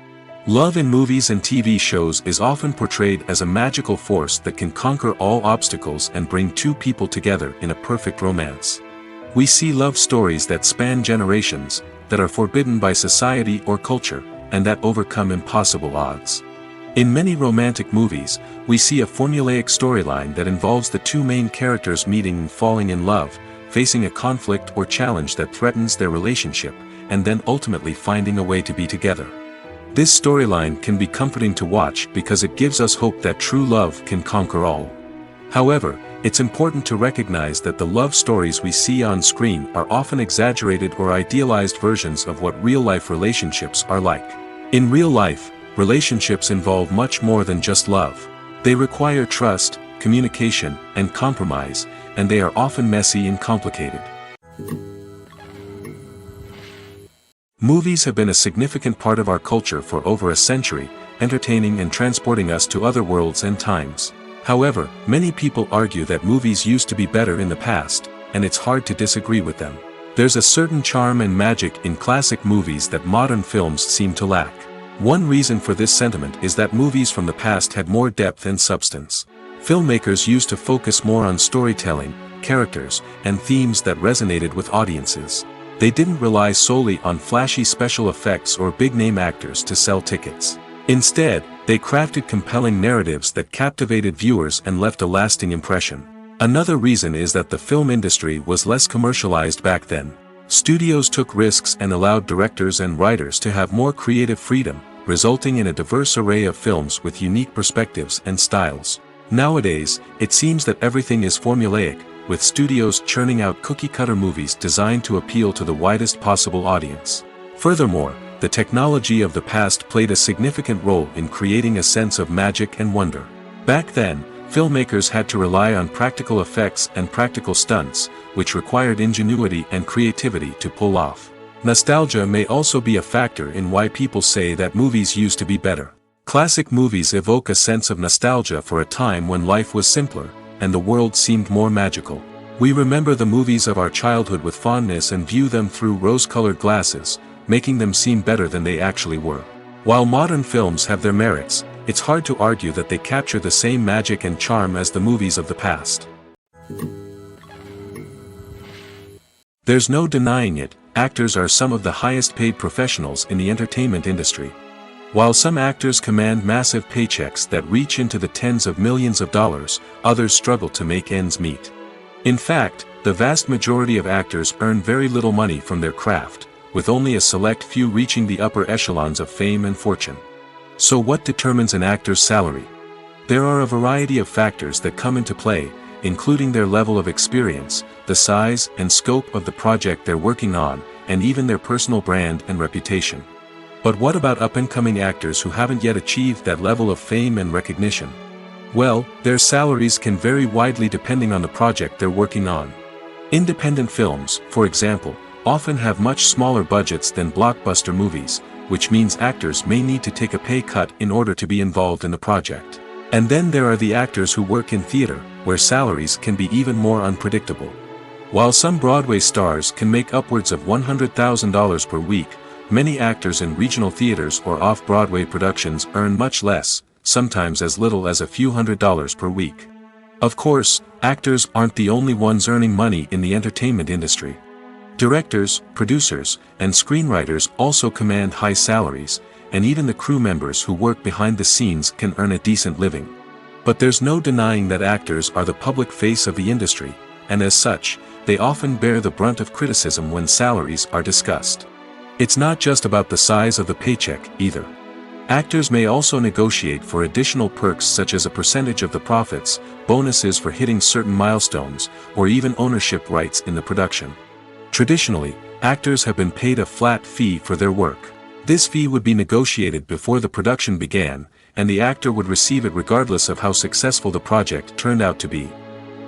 Love in movies and TV shows is often portrayed as a magical force that can conquer all obstacles and bring two people together in a perfect romance. We see love stories that span generations, that are forbidden by society or culture, and that overcome impossible odds. In many romantic movies, we see a formulaic storyline that involves the two main characters meeting and falling in love, facing a conflict or challenge that threatens their relationship, and then ultimately finding a way to be together. This storyline can be comforting to watch because it gives us hope that true love can conquer all. However, it's important to recognize that the love stories we see on screen are often exaggerated or idealized versions of what real-life relationships are like. In real life, relationships involve much more than just love. They require trust, communication, and compromise, and they are often messy and complicated. Movies have been a significant part of our culture for over a century, entertaining and transporting us to other worlds and times. However, many people argue that movies used to be better in the past, and it's hard to disagree with them. There's a certain charm and magic in classic movies that modern films seem to lack. One reason for this sentiment is that movies from the past had more depth and substance. Filmmakers used to focus more on storytelling, characters, and themes that resonated with audiences. They didn't rely solely on flashy special effects or big-name actors to sell tickets. Instead, they crafted compelling narratives that captivated viewers and left a lasting impression. Another reason is that the film industry was less commercialized back then. Studios took risks and allowed directors and writers to have more creative freedom, resulting in a diverse array of films with unique perspectives and styles. Nowadays, it seems that everything is formulaic, with studios churning out cookie-cutter movies designed to appeal to the widest possible audience. Furthermore, the technology of the past played a significant role in creating a sense of magic and wonder. Back then, filmmakers had to rely on practical effects and practical stunts, which required ingenuity and creativity to pull off. Nostalgia may also be a factor in why people say that movies used to be better. Classic movies evoke a sense of nostalgia for a time when life was simpler, and the world seemed more magical. We remember the movies of our childhood with fondness and view them through rose-colored glasses, making them seem better than they actually were. While modern films have their merits, it's hard to argue that they capture the same magic and charm as the movies of the past. There's no denying it, actors are some of the highest-paid professionals in the entertainment industry. While some actors command massive paychecks that reach into the tens of millions of dollars, others struggle to make ends meet. In fact, the vast majority of actors earn very little money from their craft, with only a select few reaching the upper echelons of fame and fortune. So what determines an actor's salary? There are a variety of factors that come into play, including their level of experience, the size and scope of the project they're working on, and even their personal brand and reputation. But what about up-and-coming actors who haven't yet achieved that level of fame and recognition? Well, their salaries can vary widely depending on the project they're working on. Independent films, for example, often have much smaller budgets than blockbuster movies, which means actors may need to take a pay cut in order to be involved in the project. And then there are the actors who work in theater, where salaries can be even more unpredictable. While some Broadway stars can make upwards of $100,000 per week, many actors in regional theaters or off-Broadway productions earn much less, sometimes as little as a few $100s per week. Of course, actors aren't the only ones earning money in the entertainment industry. Directors, producers, and screenwriters also command high salaries, and even the crew members who work behind the scenes can earn a decent living. But there's no denying that actors are the public face of the industry, and as such, they often bear the brunt of criticism when salaries are discussed. It's not just about the size of the paycheck, either. Actors may also negotiate for additional perks such as a percentage of the profits, bonuses for hitting certain milestones, or even ownership rights in the production. Traditionally, actors have been paid a flat fee for their work. This fee would be negotiated before the production began, and the actor would receive it regardless of how successful the project turned out to be.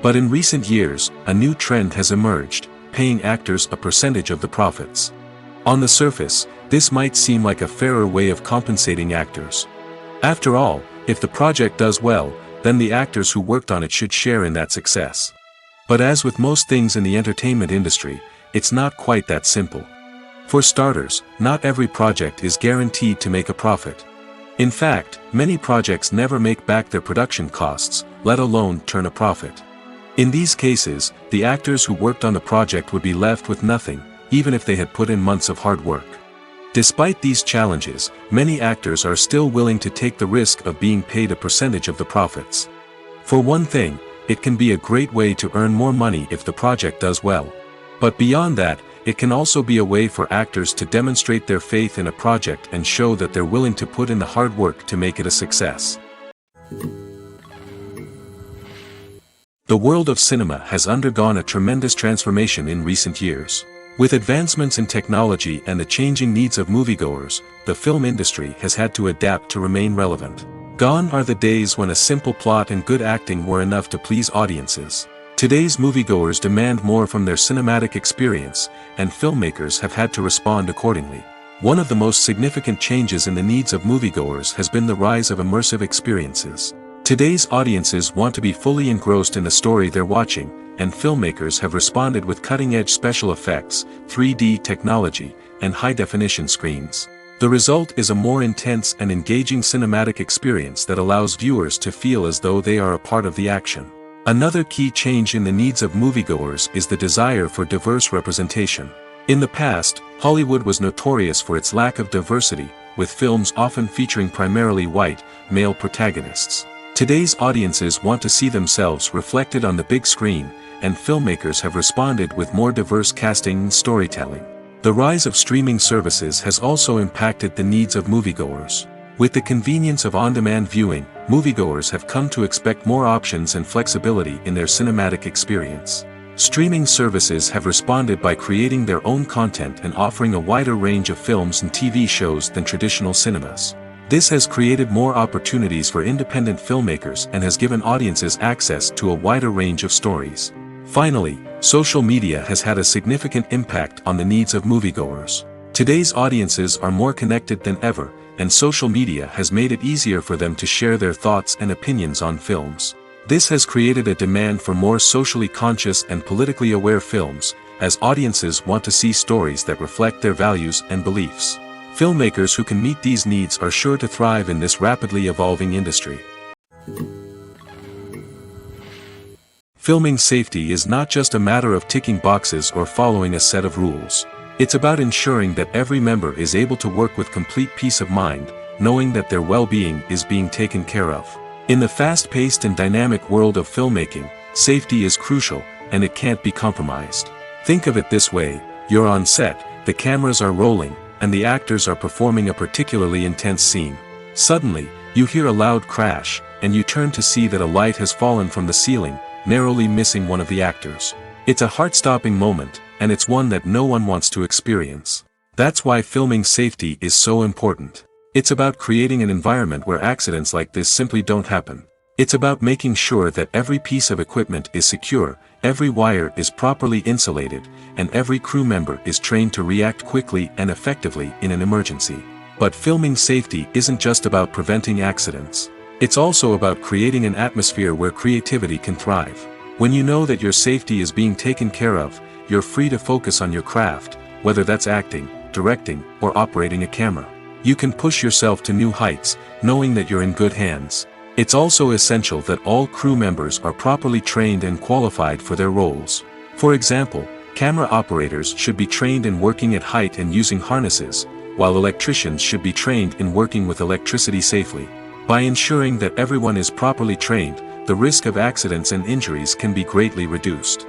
But in recent years, a new trend has emerged, paying actors a percentage of the profits. On the surface, this might seem like a fairer way of compensating actors. After all, if the project does well, then the actors who worked on it should share in that success. But as with most things in the entertainment industry, it's not quite that simple. For starters, not every project is guaranteed to make a profit. In fact, many projects never make back their production costs, let alone turn a profit. In these cases, the actors who worked on the project would be left with nothing, even if they had put in months of hard work. Despite these challenges, many actors are still willing to take the risk of being paid a percentage of the profits. For one thing, it can be a great way to earn more money if the project does well. But beyond that, it can also be a way for actors to demonstrate their faith in a project and show that they're willing to put in the hard work to make it a success. The world of cinema has undergone a tremendous transformation in recent years. With advancements in technology and the changing needs of moviegoers, the film industry has had to adapt to remain relevant. Gone are the days when a simple plot and good acting were enough to please audiences. Today's moviegoers demand more from their cinematic experience, and filmmakers have had to respond accordingly. One of the most significant changes in the needs of moviegoers has been the rise of immersive experiences. Today's audiences want to be fully engrossed in the story they're watching, and filmmakers have responded with cutting-edge special effects, 3D technology, and high-definition screens. The result is a more intense and engaging cinematic experience that allows viewers to feel as though they are a part of the action. Another key change in the needs of moviegoers is the desire for diverse representation. In the past, Hollywood was notorious for its lack of diversity, with films often featuring primarily white, male protagonists. Today's audiences want to see themselves reflected on the big screen, and filmmakers have responded with more diverse casting and storytelling. The rise of streaming services has also impacted the needs of moviegoers. With the convenience of on-demand viewing, moviegoers have come to expect more options and flexibility in their cinematic experience. Streaming services have responded by creating their own content and offering a wider range of films and TV shows than traditional cinemas. This has created more opportunities for independent filmmakers and has given audiences access to a wider range of stories. Finally, social media has had a significant impact on the needs of moviegoers. Today's audiences are more connected than ever, and social media has made it easier for them to share their thoughts and opinions on films. This has created a demand for more socially conscious and politically aware films, as audiences want to see stories that reflect their values and beliefs. Filmmakers who can meet these needs are sure to thrive in this rapidly evolving industry. Filming safety is not just a matter of ticking boxes or following a set of rules. It's about ensuring that every member is able to work with complete peace of mind, knowing that their well-being is being taken care of. In the fast-paced and dynamic world of filmmaking, safety is crucial, and it can't be compromised. Think of it this way: you're on set, the cameras are rolling, and the actors are performing a particularly intense scene. Suddenly, you hear a loud crash, and you turn to see that a light has fallen from the ceiling, narrowly missing one of the actors. It's a heart-stopping moment, and it's one that no one wants to experience. That's why filming safety is so important. It's about creating an environment where accidents like this simply don't happen. It's about making sure that every piece of equipment is secure, every wire is properly insulated, and every crew member is trained to react quickly and effectively in an emergency. But filming safety isn't just about preventing accidents. It's also about creating an atmosphere where creativity can thrive. When you know that your safety is being taken care of, you're free to focus on your craft, whether that's acting, directing, or operating a camera. You can push yourself to new heights, knowing that you're in good hands. It's also essential that all crew members are properly trained and qualified for their roles. For example, camera operators should be trained in working at height and using harnesses, while electricians should be trained in working with electricity safely. By ensuring that everyone is properly trained, the risk of accidents and injuries can be greatly reduced.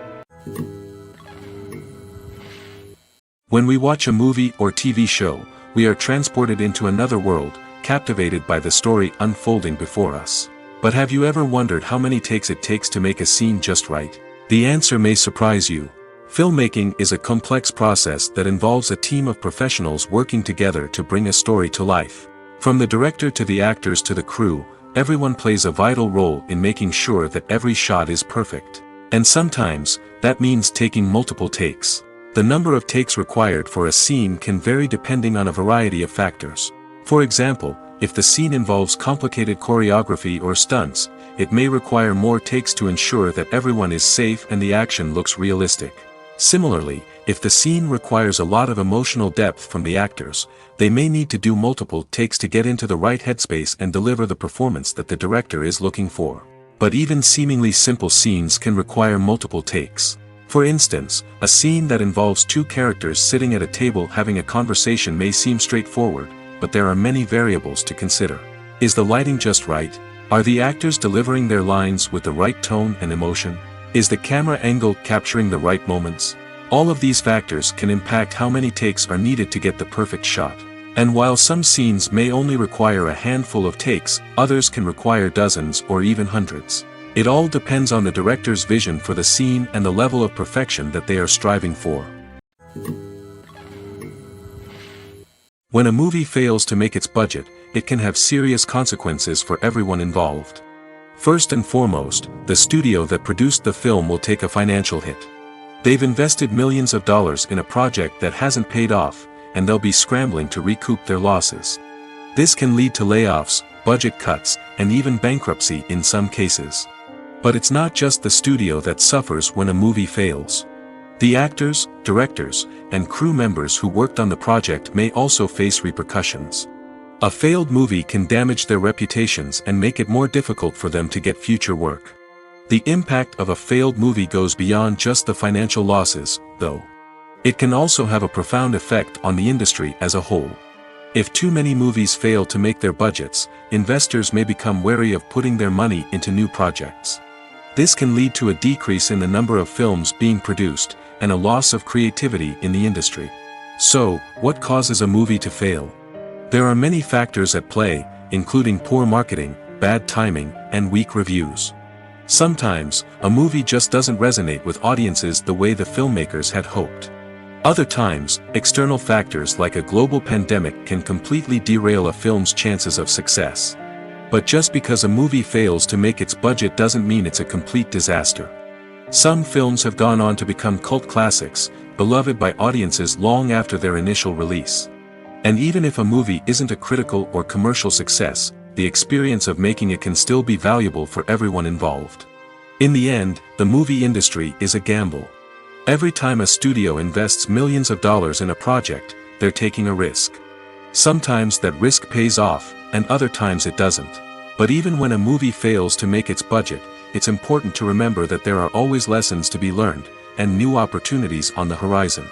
When we watch a movie or TV show, we are transported into another world, captivated by the story unfolding before us. But have you ever wondered how many takes it takes to make a scene just right? The answer may surprise you. Filmmaking is a complex process that involves a team of professionals working together to bring a story to life. From the director to the actors to the crew, everyone plays a vital role in making sure that every shot is perfect. And sometimes, that means taking multiple takes. The number of takes required for a scene can vary depending on a variety of factors. For example, if the scene involves complicated choreography or stunts, it may require more takes to ensure that everyone is safe and the action looks realistic. Similarly, if the scene requires a lot of emotional depth from the actors, they may need to do multiple takes to get into the right headspace and deliver the performance that the director is looking for. But even seemingly simple scenes can require multiple takes. For instance, a scene that involves two characters sitting at a table having a conversation may seem straightforward, but there are many variables to consider. Is the lighting just right? Are the actors delivering their lines with the right tone and emotion? Is the camera angle capturing the right moments? All of these factors can impact how many takes are needed to get the perfect shot. And while some scenes may only require a handful of takes, others can require dozens or even hundreds. It all depends on the director's vision for the scene and the level of perfection that they are striving for. When a movie fails to make its budget, it can have serious consequences for everyone involved. First and foremost, the studio that produced the film will take a financial hit. They've invested millions of dollars in a project that hasn't paid off, and they'll be scrambling to recoup their losses. This can lead to layoffs, budget cuts, and even bankruptcy in some cases. But it's not just the studio that suffers when a movie fails. The actors, directors, and crew members who worked on the project may also face repercussions. A failed movie can damage their reputations and make it more difficult for them to get future work. The impact of a failed movie goes beyond just the financial losses, though. It can also have a profound effect on the industry as a whole. If too many movies fail to make their budgets, investors may become wary of putting their money into new projects. This can lead to a decrease in the number of films being produced, and a loss of creativity in the industry. So, what causes a movie to fail? There are many factors at play, including poor marketing, bad timing, and weak reviews. Sometimes, a movie just doesn't resonate with audiences the way the filmmakers had hoped. Other times, external factors like a global pandemic can completely derail a film's chances of success. But just because a movie fails to make its budget doesn't mean it's a complete disaster. Some films have gone on to become cult classics, beloved by audiences long after their initial release. And even if a movie isn't a critical or commercial success, the experience of making it can still be valuable for everyone involved. In the end, the movie industry is a gamble. Every time a studio invests millions of dollars in a project, they're taking a risk. Sometimes that risk pays off, and other times it doesn't. But even when a movie fails to make its budget, it's important to remember that there are always lessons to be learned, and new opportunities on the horizon.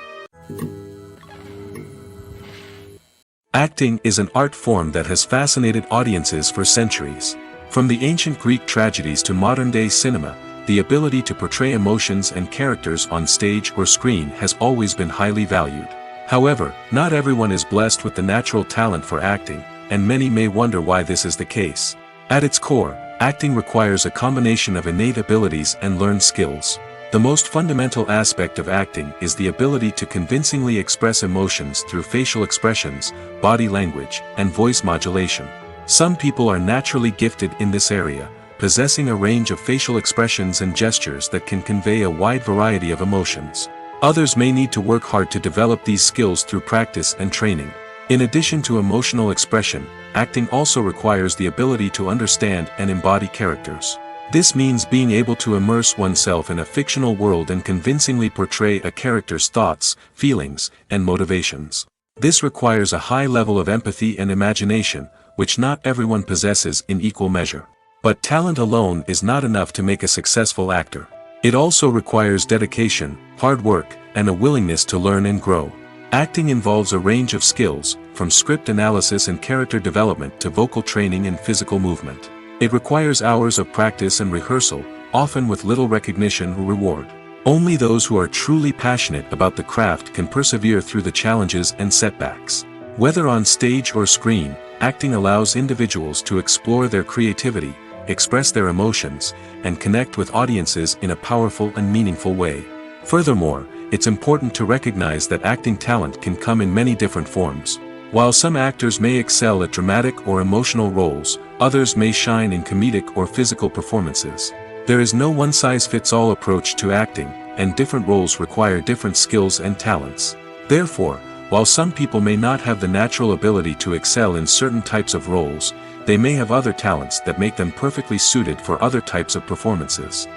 Acting is an art form that has fascinated audiences for centuries. From the ancient Greek tragedies to modern-day cinema, the ability to portray emotions and characters on stage or screen has always been highly valued. However, not everyone is blessed with the natural talent for acting, and many may wonder why this is the case. At its core, acting requires a combination of innate abilities and learned skills. The most fundamental aspect of acting is the ability to convincingly express emotions through facial expressions, body language, and voice modulation. Some people are naturally gifted in this area, possessing a range of facial expressions and gestures that can convey a wide variety of emotions. Others may need to work hard to develop these skills through practice and training. In addition to emotional expression, acting also requires the ability to understand and embody characters. This means being able to immerse oneself in a fictional world and convincingly portray a character's thoughts, feelings, and motivations. This requires a high level of empathy and imagination, which not everyone possesses in equal measure. But talent alone is not enough to make a successful actor. It also requires dedication, hard work, and a willingness to learn and grow. Acting involves a range of skills, from script analysis and character development to vocal training and physical movement. It requires hours of practice and rehearsal, often with little recognition or reward. Only those who are truly passionate about the craft can persevere through the challenges and setbacks. Whether on stage or screen, acting allows individuals to explore their creativity, express their emotions, and connect with audiences in a powerful and meaningful way. Furthermore, it's important to recognize that acting talent can come in many different forms. While some actors may excel at dramatic or emotional roles, others may shine in comedic or physical performances. There is no one-size-fits-all approach to acting, and different roles require different skills and talents. Therefore, while some people may not have the natural ability to excel in certain types of roles, they may have other talents that make them perfectly suited for other types of performances.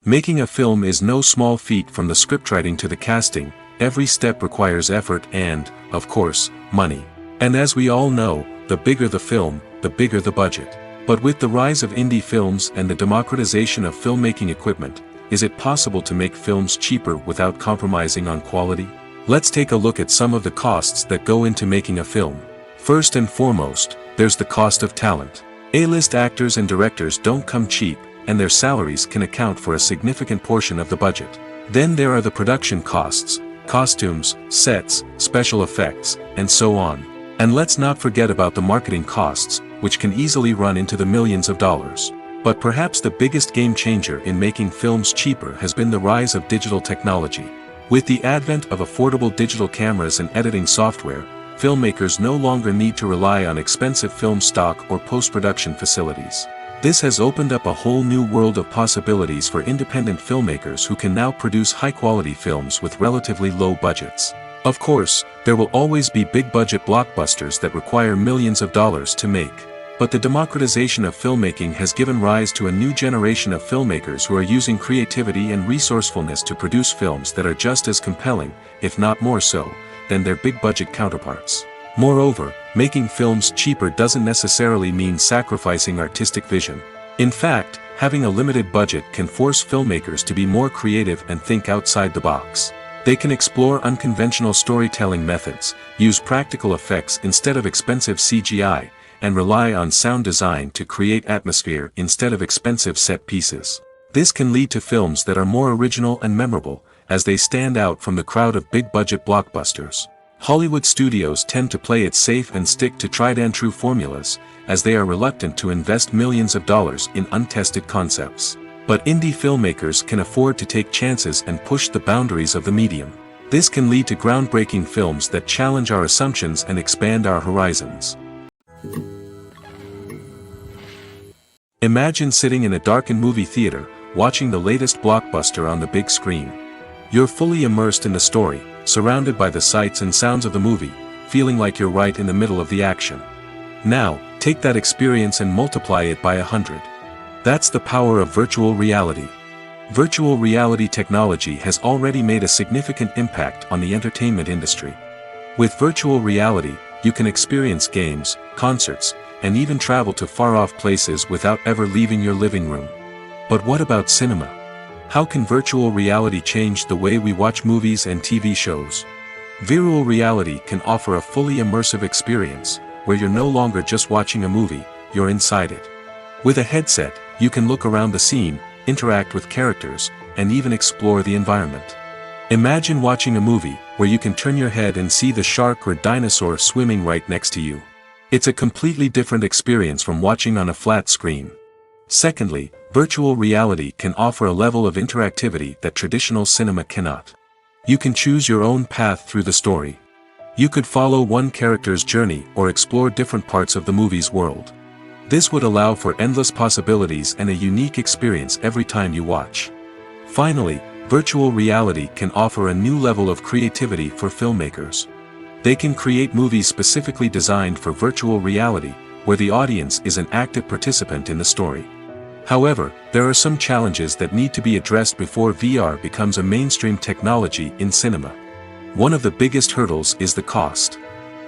Making a film is no small feat. From the scriptwriting to the casting, every step requires effort and, of course, money. And as we all know, the bigger the film, the bigger the budget. But with the rise of indie films and the democratization of filmmaking equipment, is it possible to make films cheaper without compromising on quality? Let's take a look at some of the costs that go into making a film. First and foremost, there's the cost of talent. A-list actors and directors don't come cheap, and their salaries can account for a significant portion of the budget. Then there are the production costs, costumes, sets, special effects, and so on. And let's not forget about the marketing costs, which can easily run into the millions of dollars. But perhaps the biggest game changer in making films cheaper has been the rise of digital technology. With the advent of affordable digital cameras and editing software, filmmakers no longer need to rely on expensive film stock or post-production facilities. This has opened up a whole new world of possibilities for independent filmmakers who can now produce high-quality films with relatively low budgets. Of course, there will always be big-budget blockbusters that require millions of dollars to make. But the democratization of filmmaking has given rise to a new generation of filmmakers who are using creativity and resourcefulness to produce films that are just as compelling, if not more so, than their big-budget counterparts. Moreover, making films cheaper doesn't necessarily mean sacrificing artistic vision. In fact, having a limited budget can force filmmakers to be more creative and think outside the box. They can explore unconventional storytelling methods, use practical effects instead of expensive CGI, and rely on sound design to create atmosphere instead of expensive set pieces. This can lead to films that are more original and memorable, as they stand out from the crowd of big-budget blockbusters. Hollywood studios tend to play it safe and stick to tried-and-true formulas, as they are reluctant to invest millions of dollars in untested concepts. But indie filmmakers can afford to take chances and push the boundaries of the medium. This can lead to groundbreaking films that challenge our assumptions and expand our horizons. Imagine sitting in a darkened movie theater, watching the latest blockbuster on the big screen. You're fully immersed in the story, surrounded by the sights and sounds of the movie, feeling like you're right in the middle of the action. Now, take that experience and multiply it by 100. That's the power of virtual reality. Virtual reality technology has already made a significant impact on the entertainment industry. With virtual reality, you can experience games, concerts, and even travel to far-off places without ever leaving your living room. But what about cinema? How can virtual reality change the way we watch movies and TV shows? Virtual reality can offer a fully immersive experience, where you're no longer just watching a movie, you're inside it. With a headset, you can look around the scene, interact with characters, and even explore the environment. Imagine watching a movie, where you can turn your head and see the shark or dinosaur swimming right next to you. It's a completely different experience from watching on a flat screen. Secondly, virtual reality can offer a level of interactivity that traditional cinema cannot. You can choose your own path through the story. You could follow one character's journey or explore different parts of the movie's world. This would allow for endless possibilities and a unique experience every time you watch. Finally, virtual reality can offer a new level of creativity for filmmakers. They can create movies specifically designed for virtual reality, where the audience is an active participant in the story. However, there are some challenges that need to be addressed before VR becomes a mainstream technology in cinema. One of the biggest hurdles is the cost.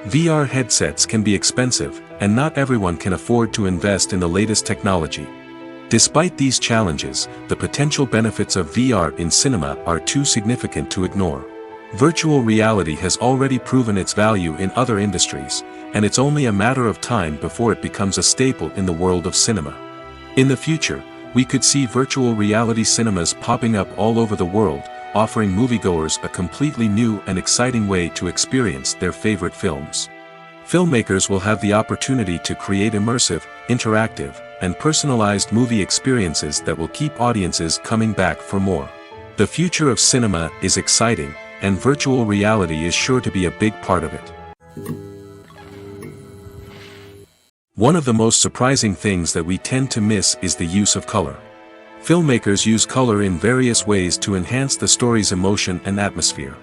VR headsets can be expensive, and not everyone can afford to invest in the latest technology. Despite these challenges, the potential benefits of VR in cinema are too significant to ignore. Virtual reality has already proven its value in other industries, and it's only a matter of time before it becomes a staple in the world of cinema. In the future, we could see virtual reality cinemas popping up all over the world, offering moviegoers a completely new and exciting way to experience their favorite films. Filmmakers will have the opportunity to create immersive, interactive, and personalized movie experiences that will keep audiences coming back for more. The future of cinema is exciting, and virtual reality is sure to be a big part of it. One of the most surprising things that we tend to miss is the use of color. Filmmakers use color in various ways to enhance the story's emotion and atmosphere.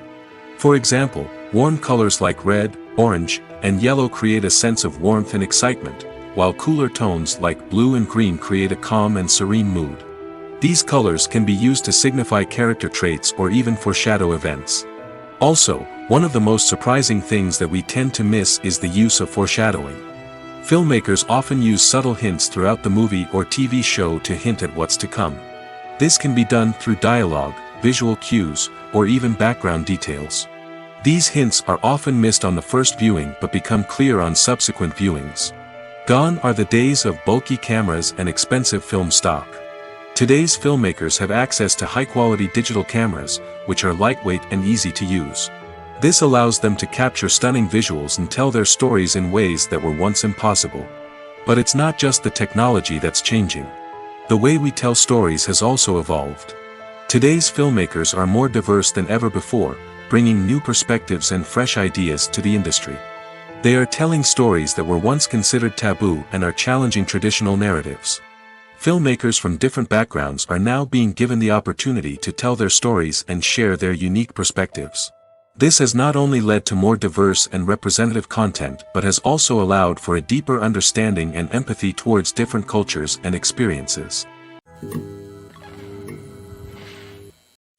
For example, warm colors like red, orange, and yellow create a sense of warmth and excitement, while cooler tones like blue and green create a calm and serene mood. These colors can be used to signify character traits or even foreshadow events. Also, one of the most surprising things that we tend to miss is the use of foreshadowing. Filmmakers often use subtle hints throughout the movie or TV show to hint at what's to come. This can be done through dialogue, visual cues, or even background details. These hints are often missed on the first viewing but become clear on subsequent viewings. Gone are the days of bulky cameras and expensive film stock. Today's filmmakers have access to high-quality digital cameras, which are lightweight and easy to use. This allows them to capture stunning visuals and tell their stories in ways that were once impossible. But it's not just the technology that's changing. The way we tell stories has also evolved. Today's filmmakers are more diverse than ever before, bringing new perspectives and fresh ideas to the industry. They are telling stories that were once considered taboo and are challenging traditional narratives. Filmmakers from different backgrounds are now being given the opportunity to tell their stories and share their unique perspectives. This has not only led to more diverse and representative content but has also allowed for a deeper understanding and empathy towards different cultures and experiences.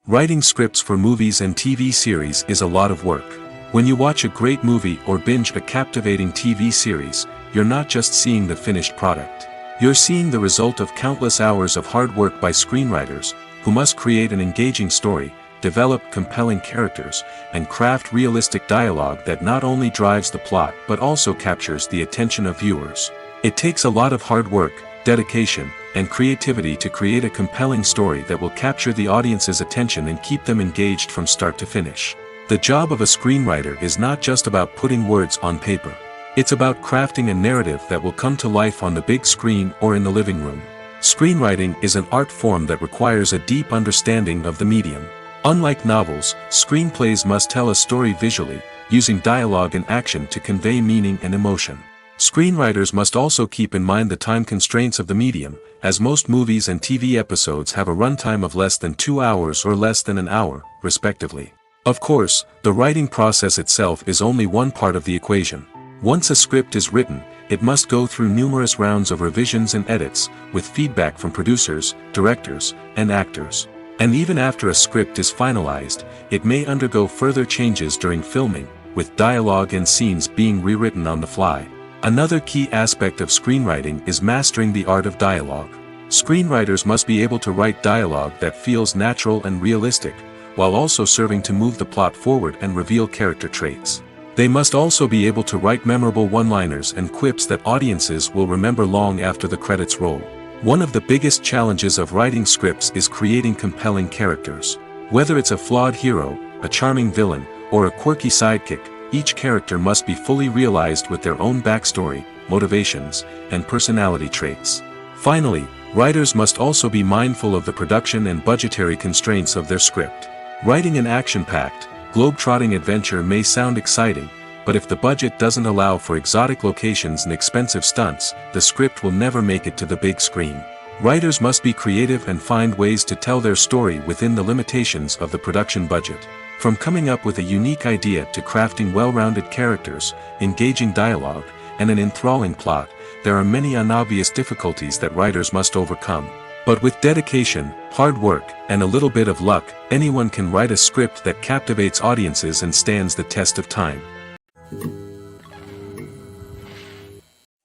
Writing scripts for movies and TV series is a lot of work. When you watch a great movie or binge a captivating TV series, you're not just seeing the finished product. You're seeing the result of countless hours of hard work by screenwriters, who must create an engaging story, develop compelling characters, and craft realistic dialogue that not only drives the plot but also captures the attention of viewers. It takes a lot of hard work, dedication, and creativity to create a compelling story that will capture the audience's attention and keep them engaged from start to finish. The job of a screenwriter is not just about putting words on paper. It's about crafting a narrative that will come to life on the big screen or in the living room. Screenwriting is an art form that requires a deep understanding of the medium. Unlike novels, screenplays must tell a story visually, using dialogue and action to convey meaning and emotion. Screenwriters must also keep in mind the time constraints of the medium, as most movies and TV episodes have a runtime of less than 2 hours or less than an hour, respectively. Of course, the writing process itself is only one part of the equation. Once a script is written, it must go through numerous rounds of revisions and edits, with feedback from producers, directors, and actors. And even after a script is finalized, it may undergo further changes during filming, with dialogue and scenes being rewritten on the fly. Another key aspect of screenwriting is mastering the art of dialogue. Screenwriters must be able to write dialogue that feels natural and realistic, while also serving to move the plot forward and reveal character traits. They must also be able to write memorable one-liners and quips that audiences will remember long after the credits roll. One of the biggest challenges of writing scripts is creating compelling characters. Whether it's a flawed hero, a charming villain, or a quirky sidekick, each character must be fully realized with their own backstory, motivations, and personality traits. Finally, writers must also be mindful of the production and budgetary constraints of their script. Writing an action-packed, globe-trotting adventure may sound exciting, but if the budget doesn't allow for exotic locations and expensive stunts, the script will never make it to the big screen. Writers must be creative and find ways to tell their story within the limitations of the production budget. From coming up with a unique idea to crafting well-rounded characters, engaging dialogue, and an enthralling plot, there are many unobvious difficulties that writers must overcome. But with dedication, hard work, and a little bit of luck, anyone can write a script that captivates audiences and stands the test of time.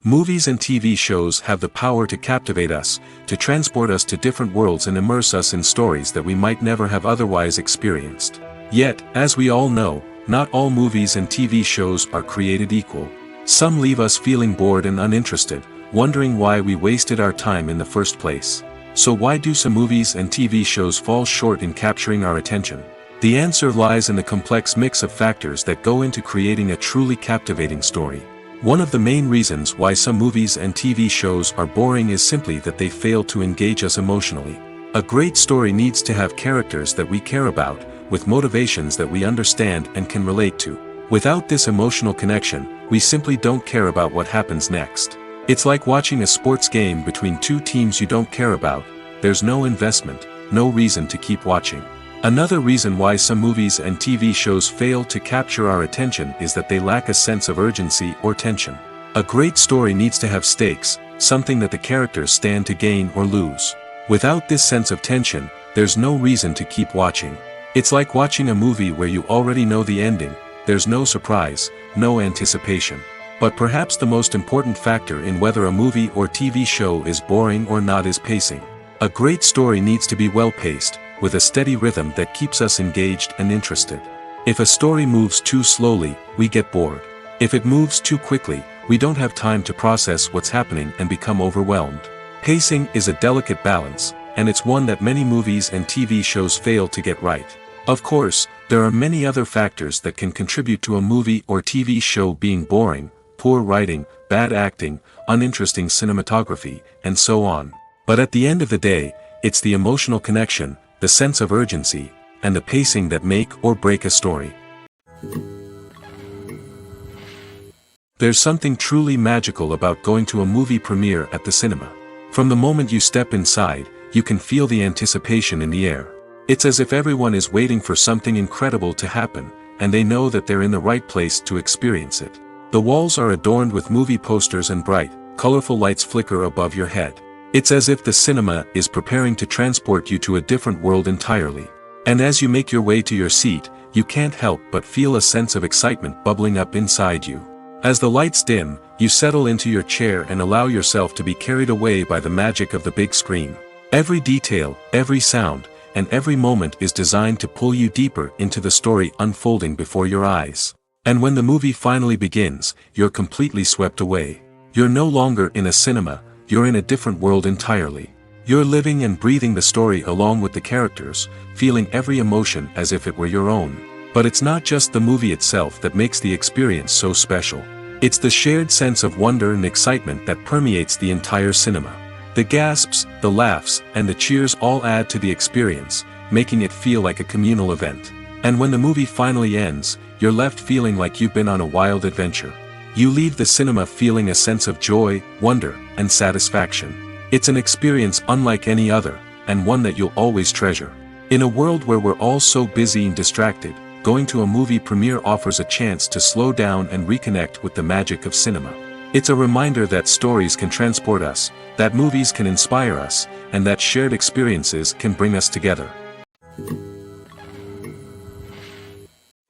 Movies and TV shows have the power to captivate us, to transport us to different worlds and immerse us in stories that we might never have otherwise experienced. Yet, as we all know, not all movies and TV shows are created equal. Some leave us feeling bored and uninterested, wondering why we wasted our time in the first place. So why do some movies and TV shows fall short in capturing our attention? The answer lies in the complex mix of factors that go into creating a truly captivating story. One of the main reasons why some movies and TV shows are boring is simply that they fail to engage us emotionally. A great story needs to have characters that we care about, with motivations that we understand and can relate to. Without this emotional connection, we simply don't care about what happens next. It's like watching a sports game between two teams you don't care about. There's no investment, no reason to keep watching. Another reason why some movies and TV shows fail to capture our attention is that they lack a sense of urgency or tension. A great story needs to have stakes, something that the characters stand to gain or lose. Without this sense of tension, there's no reason to keep watching. It's like watching a movie where you already know the ending. There's no surprise, no anticipation. But perhaps the most important factor in whether a movie or TV show is boring or not is pacing. A great story needs to be well paced, with a steady rhythm that keeps us engaged and interested. If a story moves too slowly, we get bored. If it moves too quickly, we don't have time to process what's happening and become overwhelmed. Pacing is a delicate balance, and it's one that many movies and TV shows fail to get right. Of course, there are many other factors that can contribute to a movie or TV show being boring: poor writing, bad acting, uninteresting cinematography, and so on. But at the end of the day, it's the emotional connection, the sense of urgency, and the pacing that make or break a story. There's something truly magical about going to a movie premiere at the cinema. From the moment you step inside, you can feel the anticipation in the air. It's as if everyone is waiting for something incredible to happen, and they know that they're in the right place to experience it. The walls are adorned with movie posters and bright, colorful lights flicker above your head. It's as if the cinema is preparing to transport you to a different world entirely. And as you make your way to your seat, you can't help but feel a sense of excitement bubbling up inside you. As the lights dim, you settle into your chair and allow yourself to be carried away by the magic of the big screen. Every detail, every sound, and every moment is designed to pull you deeper into the story unfolding before your eyes. And when the movie finally begins, you're completely swept away. You're no longer in a cinema, you're in a different world entirely. You're living and breathing the story along with the characters, feeling every emotion as if it were your own. But it's not just the movie itself that makes the experience so special. It's the shared sense of wonder and excitement that permeates the entire cinema. The gasps, the laughs, and the cheers all add to the experience, making it feel like a communal event. And when the movie finally ends, you're left feeling like you've been on a wild adventure. You leave the cinema feeling a sense of joy, wonder, and satisfaction. It's an experience unlike any other, and one that you'll always treasure. In a world where we're all so busy and distracted, going to a movie premiere offers a chance to slow down and reconnect with the magic of cinema. It's a reminder that stories can transport us, that movies can inspire us, and that shared experiences can bring us together.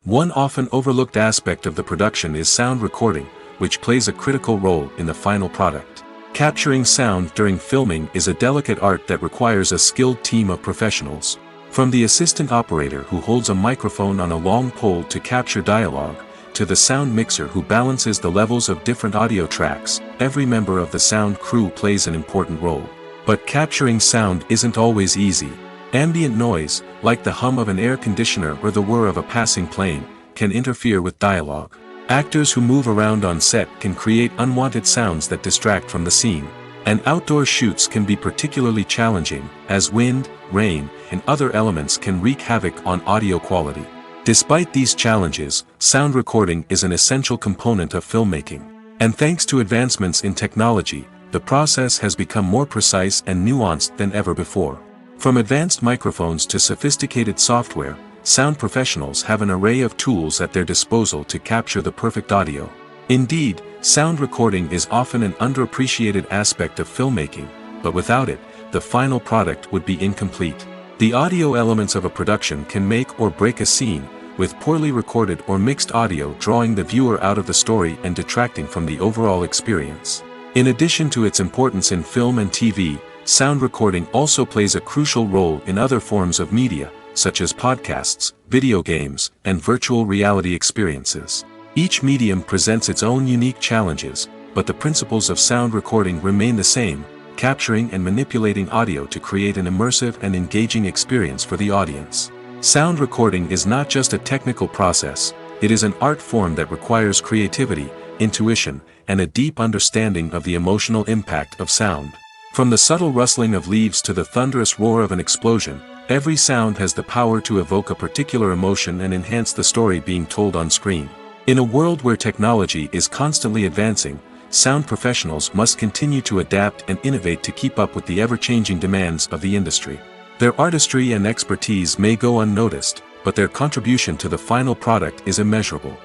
One often overlooked aspect of the production is sound recording, which plays a critical role in the final product. Capturing sound during filming is a delicate art that requires a skilled team of professionals. From the assistant operator who holds a microphone on a long pole to capture dialogue, to the sound mixer who balances the levels of different audio tracks, every member of the sound crew plays an important role. But capturing sound isn't always easy. Ambient noise, like the hum of an air conditioner or the whir of a passing plane, can interfere with dialogue. Actors who move around on set can create unwanted sounds that distract from the scene. And outdoor shoots can be particularly challenging, as wind, rain, and other elements can wreak havoc on audio quality. Despite these challenges, sound recording is an essential component of filmmaking. And thanks to advancements in technology, the process has become more precise and nuanced than ever before. From advanced microphones to sophisticated software, sound professionals have an array of tools at their disposal to capture the perfect audio. Indeed, sound recording is often an underappreciated aspect of filmmaking, but without it, the final product would be incomplete. The audio elements of a production can make or break a scene, with poorly recorded or mixed audio drawing the viewer out of the story and detracting from the overall experience. In addition to its importance in film and TV, sound recording also plays a crucial role in other forms of media, such as podcasts, video games, and virtual reality experiences. Each medium presents its own unique challenges, but the principles of sound recording remain the same: capturing and manipulating audio to create an immersive and engaging experience for the audience. Sound recording is not just a technical process, it is an art form that requires creativity, intuition, and a deep understanding of the emotional impact of sound. From the subtle rustling of leaves to the thunderous roar of an explosion, every sound has the power to evoke a particular emotion and enhance the story being told on screen. In a world where technology is constantly advancing, sound professionals must continue to adapt and innovate to keep up with the ever-changing demands of the industry. Their artistry and expertise may go unnoticed, but their contribution to the final product is immeasurable.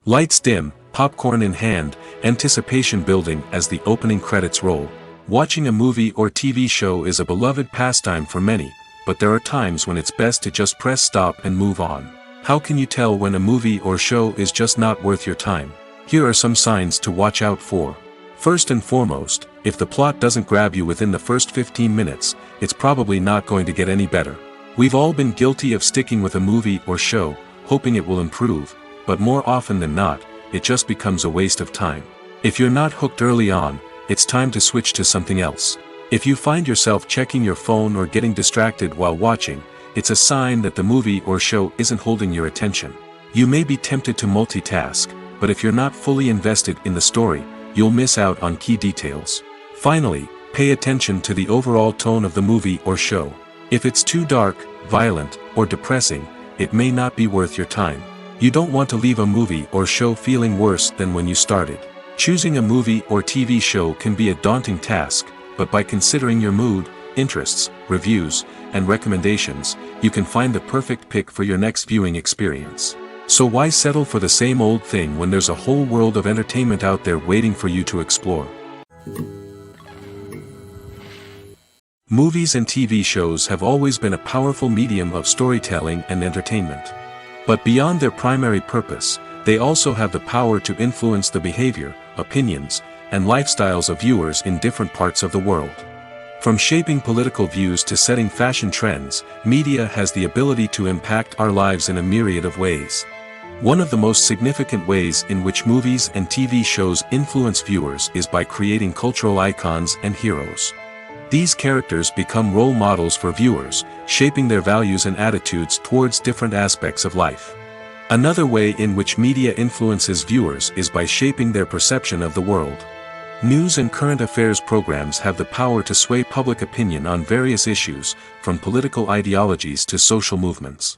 Lights dim, popcorn in hand, anticipation building as the opening credits roll. Watching a movie or TV show is a beloved pastime for many, but there are times when it's best to just press stop and move on. How can you tell when a movie or show is just not worth your time? Here are some signs to watch out for. First and foremost, if the plot doesn't grab you within the first 15 minutes, it's probably not going to get any better. We've all been guilty of sticking with a movie or show, hoping it will improve, but more often than not, it just becomes a waste of time. If you're not hooked early on, it's time to switch to something else. If you find yourself checking your phone or getting distracted while watching, it's a sign that the movie or show isn't holding your attention. You may be tempted to multitask, but if you're not fully invested in the story, you'll miss out on key details. Finally, pay attention to the overall tone of the movie or show. If it's too dark, violent, or depressing, it may not be worth your time. You don't want to leave a movie or show feeling worse than when you started. Choosing a movie or TV show can be a daunting task, but by considering your mood, interests, reviews, and recommendations, you can find the perfect pick for your next viewing experience. So why settle for the same old thing when there's a whole world of entertainment out there waiting for you to explore? Movies and TV shows have always been a powerful medium of storytelling and entertainment. But beyond their primary purpose, they also have the power to influence the behavior, opinions, and lifestyles of viewers in different parts of the world. From shaping political views to setting fashion trends, media has the ability to impact our lives in a myriad of ways. One of the most significant ways in which movies and TV shows influence viewers is by creating cultural icons and heroes. These characters become role models for viewers, shaping their values and attitudes towards different aspects of life. Another way in which media influences viewers is by shaping their perception of the world. News and current affairs programs have the power to sway public opinion on various issues, from political ideologies to social movements.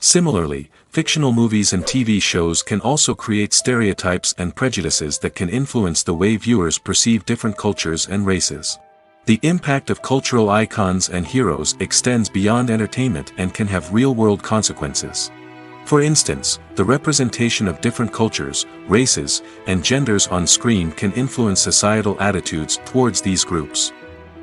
Similarly, fictional movies and TV shows can also create stereotypes and prejudices that can influence the way viewers perceive different cultures and races. The impact of cultural icons and heroes extends beyond entertainment and can have real-world consequences. For instance, the representation of different cultures, races, and genders on screen can influence societal attitudes towards these groups.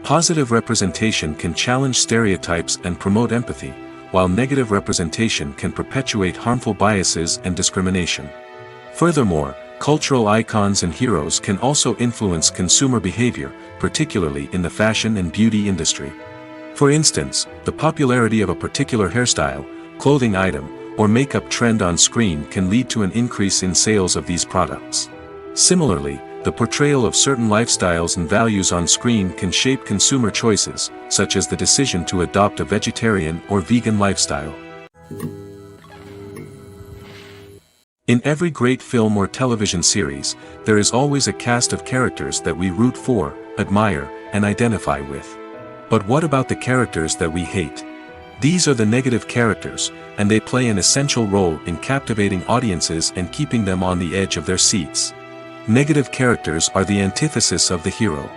Positive representation can challenge stereotypes and promote empathy, while negative representation can perpetuate harmful biases and discrimination. Furthermore, cultural icons and heroes can also influence consumer behavior, particularly in the fashion and beauty industry. For instance, the popularity of a particular hairstyle, clothing item, or makeup trend on screen can lead to an increase in sales of these products. Similarly, the portrayal of certain lifestyles and values on screen can shape consumer choices, such as the decision to adopt a vegetarian or vegan lifestyle. In every great film or television series, there is always a cast of characters that we root for, admire, and identify with. But what about the characters that we hate? These are the negative characters, and they play an essential role in captivating audiences and keeping them on the edge of their seats. Negative characters are the antithesis of the hero.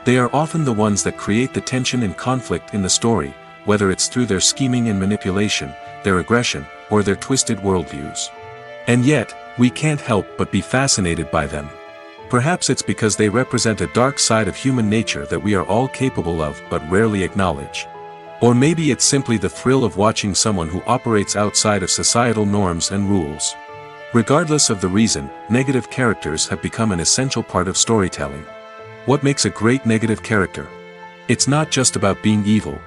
They are often the ones that create the tension and conflict in the story, whether it's through their scheming and manipulation, their aggression, or their twisted worldviews. And yet, we can't help but be fascinated by them. Perhaps it's because they represent a dark side of human nature that we are all capable of but rarely acknowledge. Or maybe it's simply the thrill of watching someone who operates outside of societal norms and rules. Regardless of the reason, negative characters have become an essential part of storytelling. What makes a great negative character? It's not just about being evil.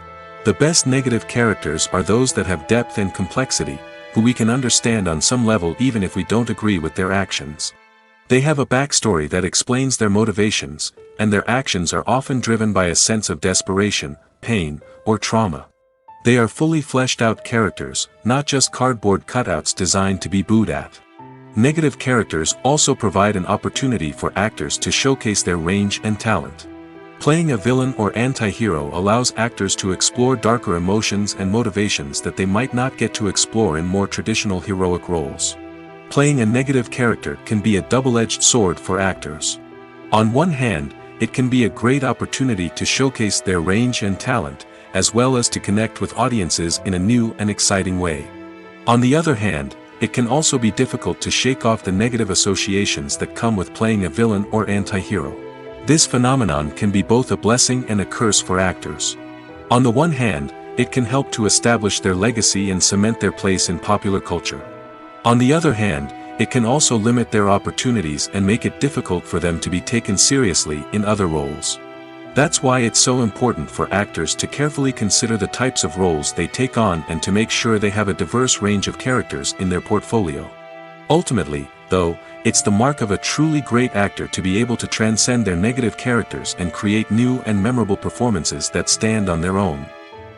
The best negative characters are those that have depth and complexity, who we can understand on some level even if we don't agree with their actions. They have a backstory that explains their motivations, and their actions are often driven by a sense of desperation, pain, or trauma. They are fully fleshed out characters, not just cardboard cutouts designed to be booed at. Negative characters also provide an opportunity for actors to showcase their range and talent. Playing a villain or anti-hero allows actors to explore darker emotions and motivations that they might not get to explore in more traditional heroic roles. Playing a negative character can be a double-edged sword for actors. On one hand, it can be a great opportunity to showcase their range and talent, as well as to connect with audiences in a new and exciting way. On the other hand, it can also be difficult to shake off the negative associations that come with playing a villain or anti-hero. This phenomenon can be both a blessing and a curse for actors. On the one hand, it can help to establish their legacy and cement their place in popular culture. On the other hand, it can also limit their opportunities and make it difficult for them to be taken seriously in other roles. That's why it's so important for actors to carefully consider the types of roles they take on and to make sure they have a diverse range of characters in their portfolio. Ultimately, though, it's the mark of a truly great actor to be able to transcend their negative characters and create new and memorable performances that stand on their own.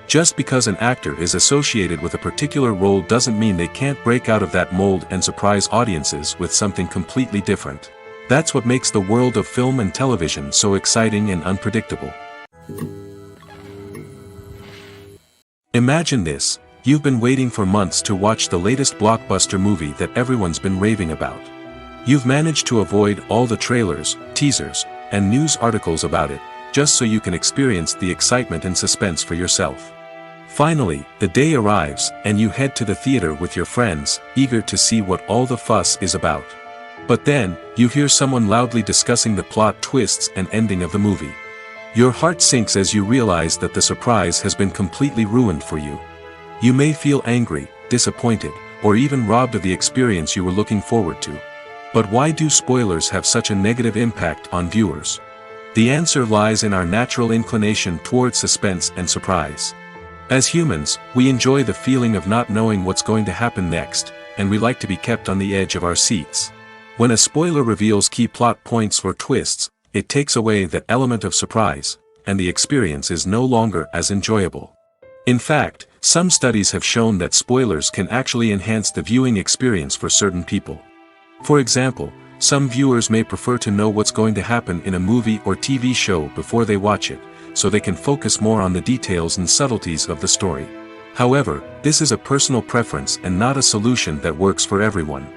Just because an actor is associated with a particular role doesn't mean they can't break out of that mold and surprise audiences with something completely different. That's what makes the world of film and television so exciting and unpredictable. Imagine this: you've been waiting for months to watch the latest blockbuster movie that everyone's been raving about. You've managed to avoid all the trailers, teasers, and news articles about it, just so you can experience the excitement and suspense for yourself. Finally, the day arrives, and you head to the theater with your friends, eager to see what all the fuss is about. But then, you hear someone loudly discussing the plot twists and ending of the movie. Your heart sinks as you realize that the surprise has been completely ruined for you. You may feel angry, disappointed, or even robbed of the experience you were looking forward to. But why do spoilers have such a negative impact on viewers? The answer lies in our natural inclination toward suspense and surprise. As humans, we enjoy the feeling of not knowing what's going to happen next, and we like to be kept on the edge of our seats. When a spoiler reveals key plot points or twists, it takes away that element of surprise, and the experience is no longer as enjoyable. In fact, some studies have shown that spoilers can actually enhance the viewing experience for certain people. For example, some viewers may prefer to know what's going to happen in a movie or TV show before they watch it, so they can focus more on the details and subtleties of the story. However, this is a personal preference and not a solution that works for everyone.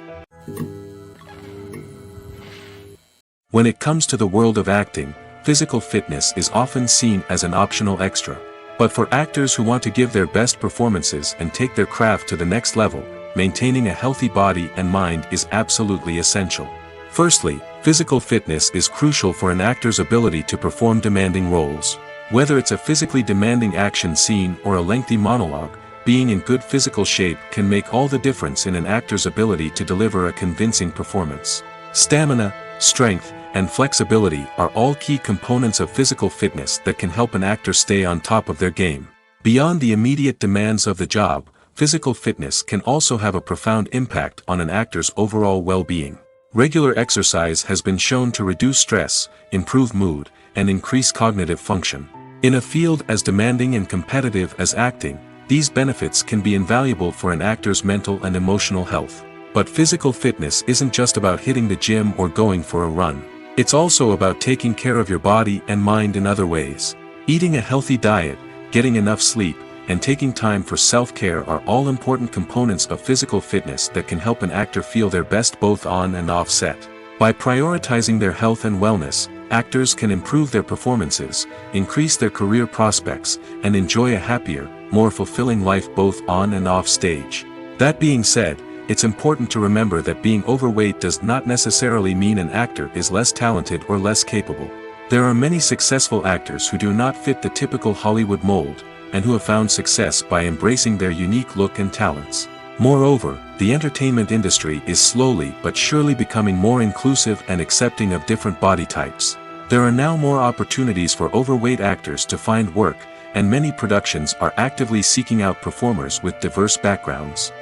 When it comes to the world of acting, physical fitness is often seen as an optional extra. But for actors who want to give their best performances and take their craft to the next level, maintaining a healthy body and mind is absolutely essential. Firstly, physical fitness is crucial for an actor's ability to perform demanding roles. Whether it's a physically demanding action scene or a lengthy monologue, being in good physical shape can make all the difference in an actor's ability to deliver a convincing performance. Stamina, strength, and flexibility are all key components of physical fitness that can help an actor stay on top of their game. Beyond the immediate demands of the job, physical fitness can also have a profound impact on an actor's overall well-being. Regular exercise has been shown to reduce stress, improve mood, and increase cognitive function. In a field as demanding and competitive as acting, these benefits can be invaluable for an actor's mental and emotional health. But physical fitness isn't just about hitting the gym or going for a run. It's also about taking care of your body and mind in other ways. Eating a healthy diet, getting enough sleep, and taking time for self-care are all important components of physical fitness that can help an actor feel their best both on and off set. By prioritizing their health and wellness, actors can improve their performances, increase their career prospects, and enjoy a happier, more fulfilling life both on and off stage. That being said, it's important to remember that being overweight does not necessarily mean an actor is less talented or less capable. There are many successful actors who do not fit the typical Hollywood mold, and who have found success by embracing their unique look and talents. Moreover, the entertainment industry is slowly but surely becoming more inclusive and accepting of different body types. There are now more opportunities for overweight actors to find work, and many productions are actively seeking out performers with diverse backgrounds.